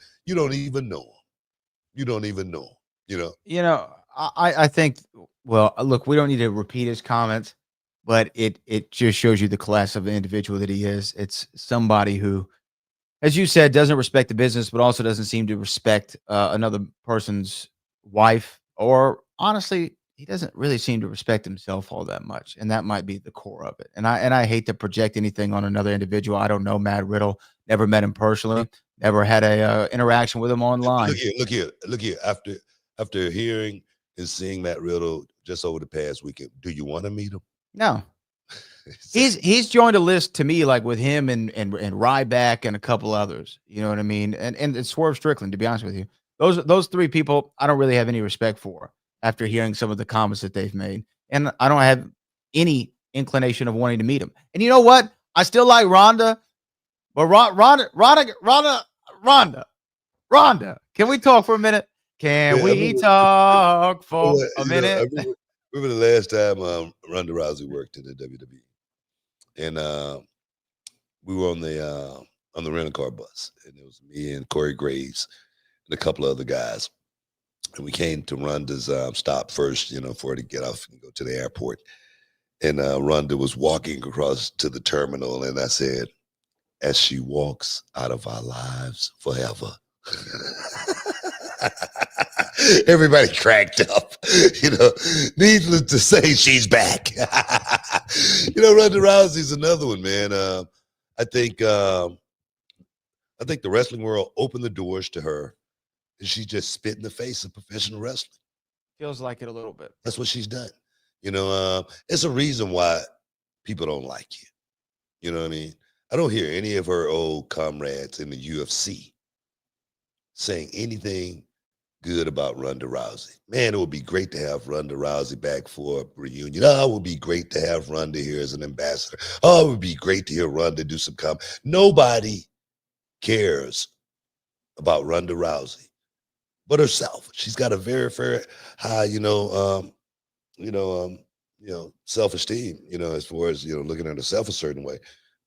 Speaker 2: know them. You don't even know them,
Speaker 3: I think, well, look, we don't need to repeat his comments, but it just shows you the class of individual that he is. It's somebody who, as you said, doesn't respect the business, but also doesn't seem to respect another person's wife, or honestly, he doesn't really seem to respect himself all that much. And that might be the core of it. And I hate to project anything on another individual. I don't know Matt Riddle, never met him personally, never had a interaction with him online.
Speaker 2: Look here. After hearing and seeing Matt Riddle just over the past weekend, do you want to meet him?
Speaker 3: No. He's joined a list to me, like with him and Ryback and a couple others. You know what I mean? And Swerve Strickland, to be honest with you. Those three people I don't really have any respect for after hearing some of the comments that they've made. And I don't have any inclination of wanting to meet them. And you know what? I still like Rhonda, but Rhonda, can we talk for a minute? Can we talk for a minute?
Speaker 2: Remember the last time Ronda Rousey worked in the WWE, and we were on the on the rental car bus. And it was me and Corey Graves and a couple of other guys. And we came to Rhonda's stop first, for her to get off and go to the airport. And Rhonda was walking across to the terminal. And I said, as she walks out of our lives forever. Everybody cracked up, needless to say, she's back. Ronda Rousey's another one, man. I think the wrestling world opened the doors to her, and she just spit in the face of professional wrestling.
Speaker 3: Feels like it a little bit.
Speaker 2: That's what she's done. It's a reason why people don't like you. You know what I mean? I don't hear any of her old comrades in the UFC saying anything good about Ronda Rousey. Man, it would be great to have Ronda Rousey back for a reunion. Oh, it would be great to have Ronda here as an ambassador. Oh, it would be great to hear Ronda do some Nobody cares about Ronda Rousey but herself. She's got a very, very high, self-esteem, as far as, looking at herself a certain way.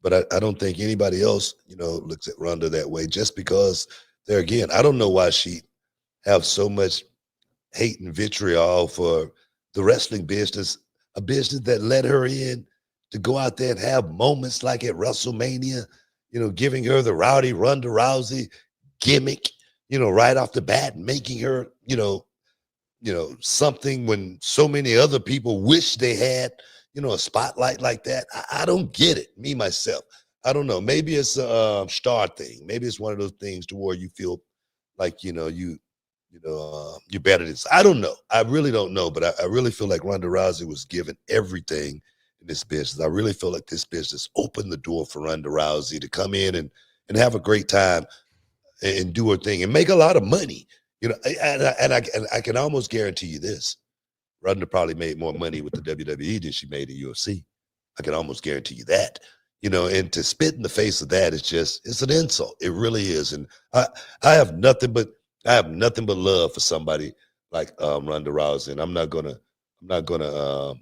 Speaker 2: But I don't think anybody else, looks at Ronda that way, just because there again, I don't know why she have so much hate and vitriol for the wrestling business, a business that let her in to go out there and have moments like at WrestleMania, giving her the rowdy Ronda Rousey gimmick, right off the bat, making her, something when so many other people wish they had, a spotlight like that. I don't get it, me, myself. I don't know. Maybe it's a star thing. Maybe it's one of those things to where you feel like, you're better than this. I don't know. I really don't know, but I really feel like Ronda Rousey was given everything in this business. I really feel like this business opened the door for Ronda Rousey to come in and have a great time and do her thing and make a lot of money. And I can almost guarantee you this. Ronda probably made more money with the WWE than she made in UFC. I can almost guarantee you that. And to spit in the face of that, it's an insult. It really is. And I have nothing but love for somebody like Ronda Rousey. And I'm not gonna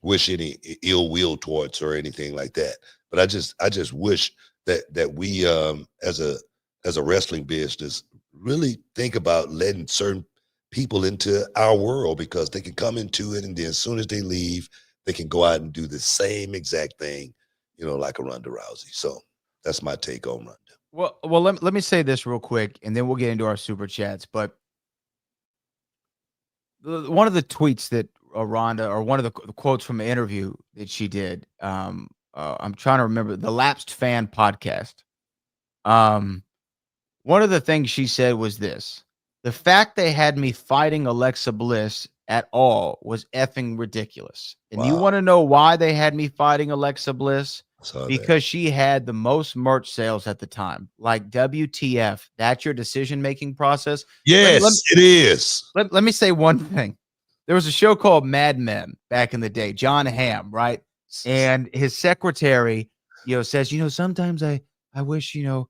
Speaker 2: wish any ill will towards her or anything like that. But I just wish that we as a wrestling business really think about letting certain people into our world, because they can come into it and then as soon as they leave, they can go out and do the same exact thing, like a Ronda Rousey. So that's my take on Ronda.
Speaker 3: Well, let me say this real quick, and then we'll get into our super chats. But one of the tweets that Ronda, or one of the quotes from an interview that she did, I'm trying to remember, the Lapsed Fan podcast. One of the things she said was this: the fact they had me fighting Alexa Bliss at all was effing ridiculous. And
Speaker 2: Wow.
Speaker 3: You want to know why they had me fighting Alexa Bliss? Because she had the most merch sales at the time. Like, WTF, that's your decision-making process?
Speaker 2: Yes, it is.
Speaker 3: Let me say one thing. There was a show called Mad Men back in the day, John Hamm, right? And his secretary, says, sometimes I wish, you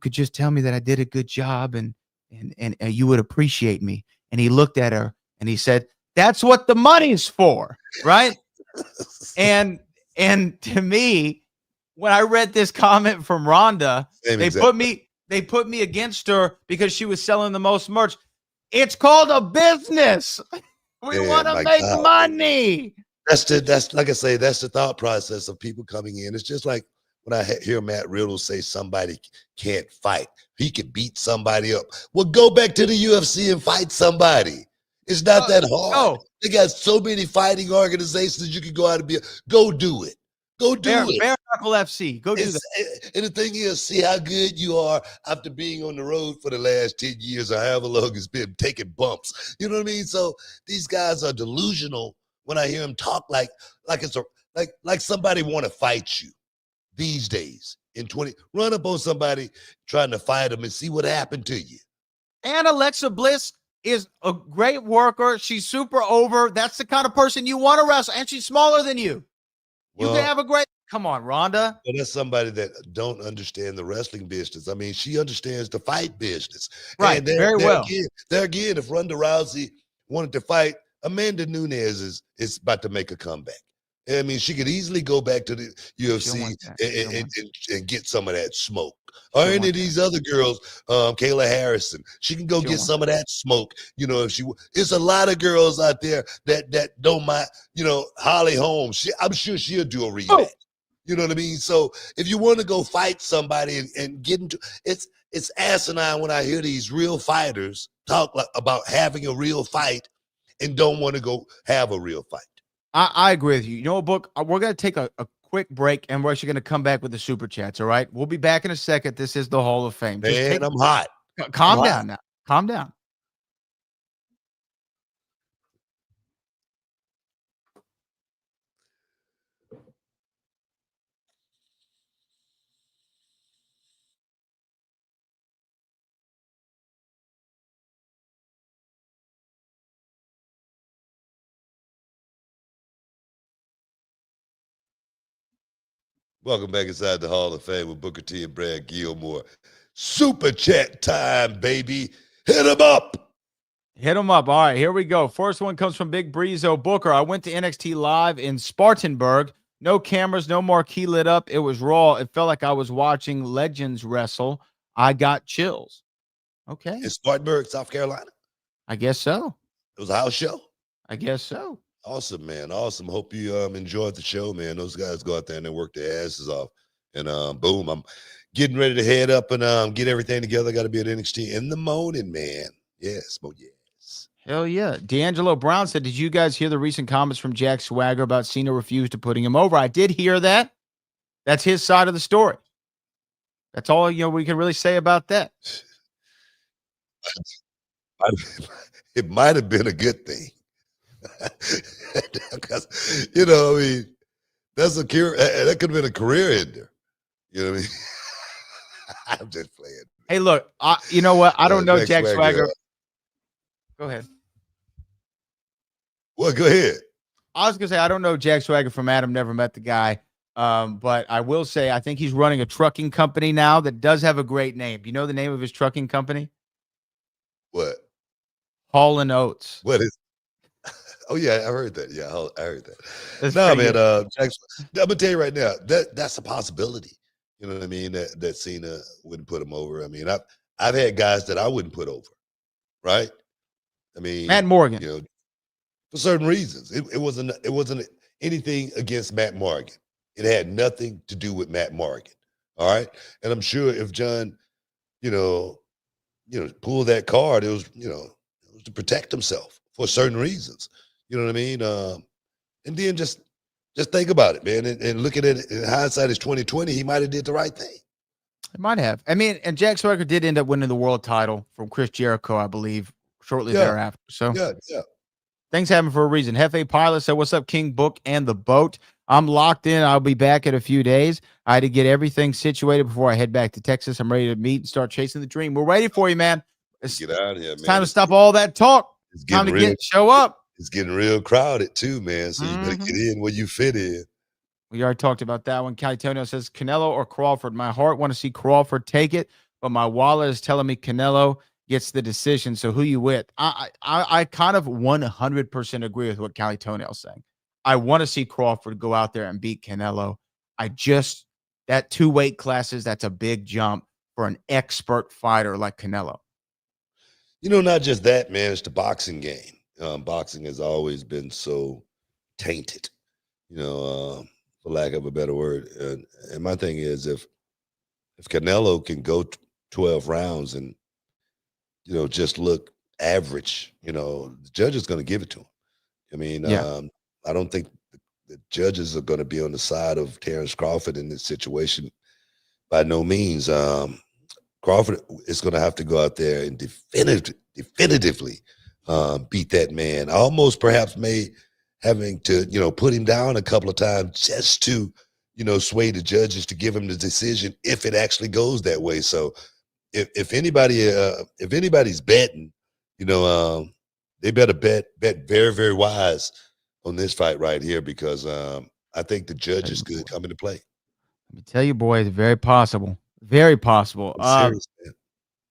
Speaker 3: could just tell me that I did a good job and you would appreciate me. And he looked at her and he said, that's what the money's for, right? and to me, when I read this comment from Ronda, they put me against her because she was selling the most merch. It's called a business. We want to make money.
Speaker 2: That's like I say, that's the thought process of people coming in. It's just like when I hear Matt Riddle say somebody can't fight, he could beat somebody up. Well, go back to the UFC and fight somebody. It's not that hard. No. They got so many fighting organizations you can go out and go do it. Go do it.
Speaker 3: Bare Knuckle FC. Go do that.
Speaker 2: And the thing is, see how good you are after being on the road for the last 10 years or however long it's been, taking bumps. You know what I mean? So these guys are delusional when I hear them talk like it's like somebody want to fight you these days. Run up on somebody trying to fight them and see what happened to you.
Speaker 3: And Alexa Bliss is a great worker. She's super over. That's the kind of person you want to wrestle. And she's smaller than you. You can have a great. Come on, Ronda.
Speaker 2: Well, that's somebody that don't understand the wrestling business. I mean, she understands the fight business.
Speaker 3: Right,
Speaker 2: and
Speaker 3: very well.
Speaker 2: There again, if Ronda Rousey wanted to fight, Amanda Nunes is about to make a comeback. I mean, she could easily go back to the
Speaker 3: She don't
Speaker 2: UFC
Speaker 3: want that. She don't want
Speaker 2: and get some of that smoke. Or
Speaker 3: She don't
Speaker 2: any
Speaker 3: want
Speaker 2: of these other girls, Kayla Harrison, she can go
Speaker 3: She don't
Speaker 2: get
Speaker 3: want
Speaker 2: some of that smoke. You know, if she, it's a lot of girls out there that don't mind. You know, Holly Holmes, I'm sure she'll do a rematch.
Speaker 3: Oh.
Speaker 2: You know what I mean? So if you want to go fight somebody and get into, it's asinine when I hear these real fighters talk about having a real fight and don't want to go have a real fight.
Speaker 3: I agree with you. You know what, Book? We're going to take a quick break, and we're actually going to come back with the super chats, all right? We'll be back in a second. This is the Hall of Fame.
Speaker 2: Man, I'm hot.
Speaker 3: Calm
Speaker 2: I'm
Speaker 3: down
Speaker 2: hot.
Speaker 3: now. Calm down.
Speaker 2: Welcome back inside the Hall of Fame with Booker T and Brad Gilmore. Super chat time, baby. Hit him up.
Speaker 3: Hit them up. All right, here we go. First one comes from Big Breezo. Booker, I went to NXT Live in Spartanburg. No cameras, no marquee lit up. It was raw. It felt like I was watching legends wrestle. I got chills. Okay.
Speaker 2: In Spartanburg, South Carolina.
Speaker 3: I guess so.
Speaker 2: It was a house show.
Speaker 3: I guess so.
Speaker 2: Awesome, man. Awesome. Hope you enjoyed the show, man. Those guys go out there and they work their asses off. And boom, I'm getting ready to head up and get everything together. Got to be at NXT in the morning, man. Yes, yes.
Speaker 3: Hell yeah. D'Angelo Brown said, did you guys hear the recent comments from Jack Swagger about Cena refused to putting him over? I did hear that. That's his side of the story. That's all we can really say about that.
Speaker 2: It might have been a good thing. Because, I mean, that's that could have been a career ender. You know what I mean? I'm just playing.
Speaker 3: Hey, look, you know what? I don't know Jack Swagger. Go ahead.
Speaker 2: Well, go ahead.
Speaker 3: I was going to say, I don't know Jack Swagger from Adam, never met the guy. But I will say, I think he's running a trucking company now that does have a great name. Do you know the name of his trucking company?
Speaker 2: What?
Speaker 3: Hall and Oates.
Speaker 2: What is? Oh yeah, I heard that. Yeah, I heard that.
Speaker 3: That's
Speaker 2: no,
Speaker 3: pretty
Speaker 2: man. I'm gonna tell you right now that's a possibility. You know what I mean? That Cena wouldn't put him over. I mean, I've had guys that I wouldn't put over. Right? I mean,
Speaker 3: Matt Morgan.
Speaker 2: For certain reasons, it wasn't anything against Matt Morgan. It had nothing to do with Matt Morgan. All right, and I'm sure if John, pulled that card, it was to protect himself for certain reasons. You know what I mean? And then just think about it, man, and look at it in hindsight is 2020. He might have did the right thing.
Speaker 3: He might have. I mean, and Jack Swagger did end up winning the world title from Chris Jericho, I believe, shortly thereafter. So
Speaker 2: yeah.
Speaker 3: Things happen for a reason. Hefe Pilot said, what's up, King Book and the boat? I'm locked in. I'll be back in a few days. I had to get everything situated before I head back to Texas. I'm ready to meet and start chasing the dream. We're ready for you, man.
Speaker 2: Get out of here, man.
Speaker 3: It's time to stop all that talk. It's time to show up.
Speaker 2: It's getting real crowded too, man. So you better get in where you fit in.
Speaker 3: We already talked about that one. Calitonio says, Canelo or Crawford? My heart want to see Crawford take it, but my wallet is telling me Canelo gets the decision. So who you with? I kind of 100% agree with what Calitonio's saying. I want to see Crawford go out there and beat Canelo. That 2 weight classes, that's a big jump for an expert fighter like Canelo.
Speaker 2: Not just that, man. It's the boxing game. Boxing has always been so tainted, for lack of a better word. And my thing is, if Canelo can go 12 rounds and, just look average, the judge is going to give it to him. I mean, I don't think the judges are going to be on the side of Terrence Crawford in this situation. By no means. Crawford is going to have to go out there and definitively beat that man. Almost perhaps having to, put him down a couple of times just to, sway the judges to give him the decision if it actually goes that way. So if anybody's betting, they better bet very, very wise on this fight right here because I think the judges could come into play.
Speaker 3: Let me tell you, boys, very possible. Very possible.
Speaker 2: Serious, man.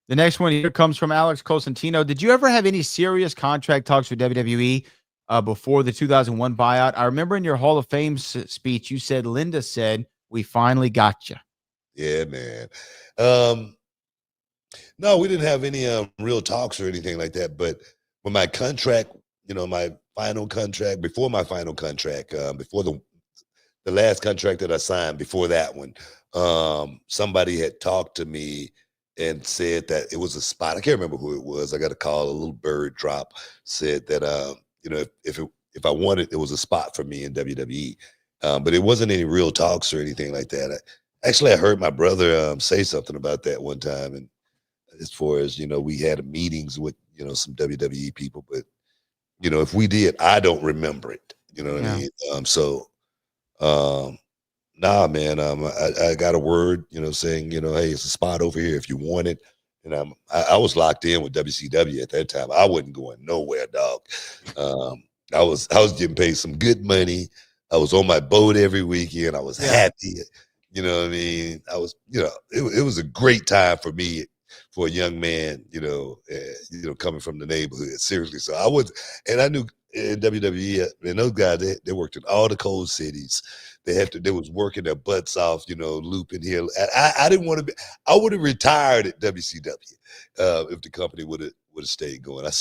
Speaker 3: The next one here comes from Alex Cosentino. Did you ever have any serious contract talks with WWE before the 2001 buyout. I remember in your Hall of Fame speech, you said, Linda said, we finally got you.
Speaker 2: Yeah, man. No, we didn't have any real talks or anything like that. But when my contract, my final contract, before my final contract, before the last contract that I signed, before that one, somebody had talked to me and said that it was a spot. I can't remember who it was. I got a call, a little bird drop, said that if I wanted, it was a spot for me in WWE. But it wasn't any real talks or anything like that. I heard my brother say something about that one time, and as far as we had meetings with some WWE people, but if we did, I don't remember it. You know what I mean? Nah, man. I got a word, saying, hey, it's a spot over here if you want it. And I was locked in with WCW at that time. I wasn't going nowhere, dog. I was getting paid some good money. I was on my boat every weekend. I was happy. You know what I mean? I was, it was a great time for me, for a young man, coming from the neighborhood. Seriously. So I knew in WWE, and those guys, they worked in all the cold cities. They was working their butts off, looping here. And I didn't want to be. I would have retired at WCW if the company would have stayed going. I'm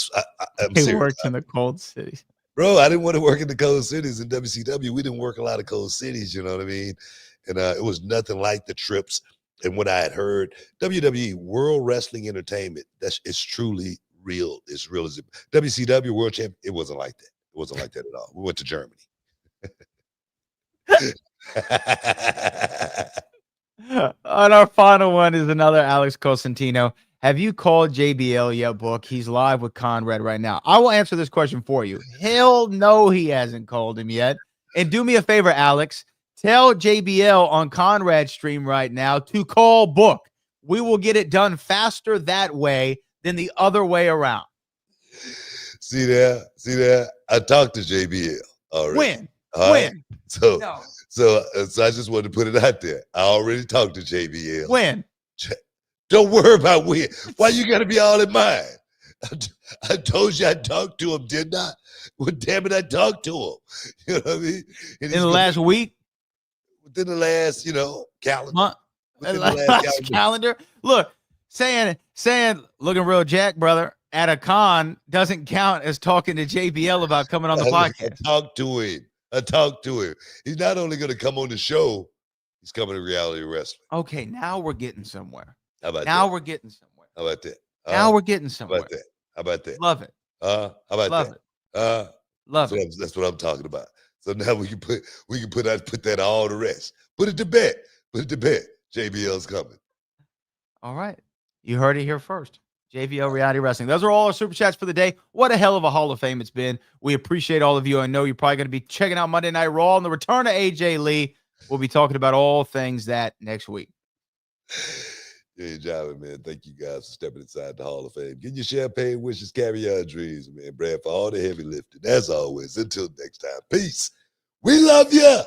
Speaker 2: serious.
Speaker 3: Worked in the cold cities,
Speaker 2: bro. I didn't want to work in the cold cities in WCW. We didn't work a lot of cold cities. You know what I mean? And it was nothing like the trips. And what I had heard, WWE, World Wrestling Entertainment, it's truly real. It's real as it. WCW World Champ. It wasn't like that. It wasn't like that at all. We went to Germany.
Speaker 3: And our final one is another Alex Cosentino. Have you called JBL yet, Book? He's live with Conrad right now. I will answer this question for you. Hell no, he hasn't called him yet. And do me a favor, Alex. Tell JBL on Conrad's stream right now to call Book. We will get it done faster that way than the other way around.
Speaker 2: See there? I talked to JBL already.
Speaker 3: When?
Speaker 2: When? So I just wanted to put it out there. I already talked to JBL.
Speaker 3: When?
Speaker 2: Don't worry about when. Why you got to be all in mine? I told you I talked to him, didn't I? Well, damn it, I talked to him. You know what I mean?
Speaker 3: In the last week?
Speaker 2: Within the last, calendar.
Speaker 3: Month? Last calendar. Look, saying looking real jack, brother, at a con doesn't count as talking to JBL about coming on the podcast.
Speaker 2: I talked to him. He's not only going to come on the show, he's coming to Reality Wrestling.
Speaker 3: Okay, now we're getting somewhere.
Speaker 2: How about
Speaker 3: now
Speaker 2: that?
Speaker 3: We're getting somewhere.
Speaker 2: How about that?
Speaker 3: Now we're getting somewhere.
Speaker 2: How about that?
Speaker 3: Love it.
Speaker 2: How about
Speaker 3: Love
Speaker 2: that?
Speaker 3: it. Love it.
Speaker 2: That's what I'm talking about. So now we can put that all to rest. Put it to bed. JBL's coming.
Speaker 3: All right. You heard it here first. JBL Reality Wrestling. Those are all our super chats for the day. What a hell of a Hall of Fame it's been. We appreciate all of you. I know you're probably going to be checking out Monday Night Raw and the return of AJ Lee. We'll be talking about all things that next week.
Speaker 2: Hey, Java, man. Thank you guys for stepping inside the Hall of Fame. Get your champagne wishes, caviar dreams, man. Brad, for all the heavy lifting. As always, until next time, peace. We love you.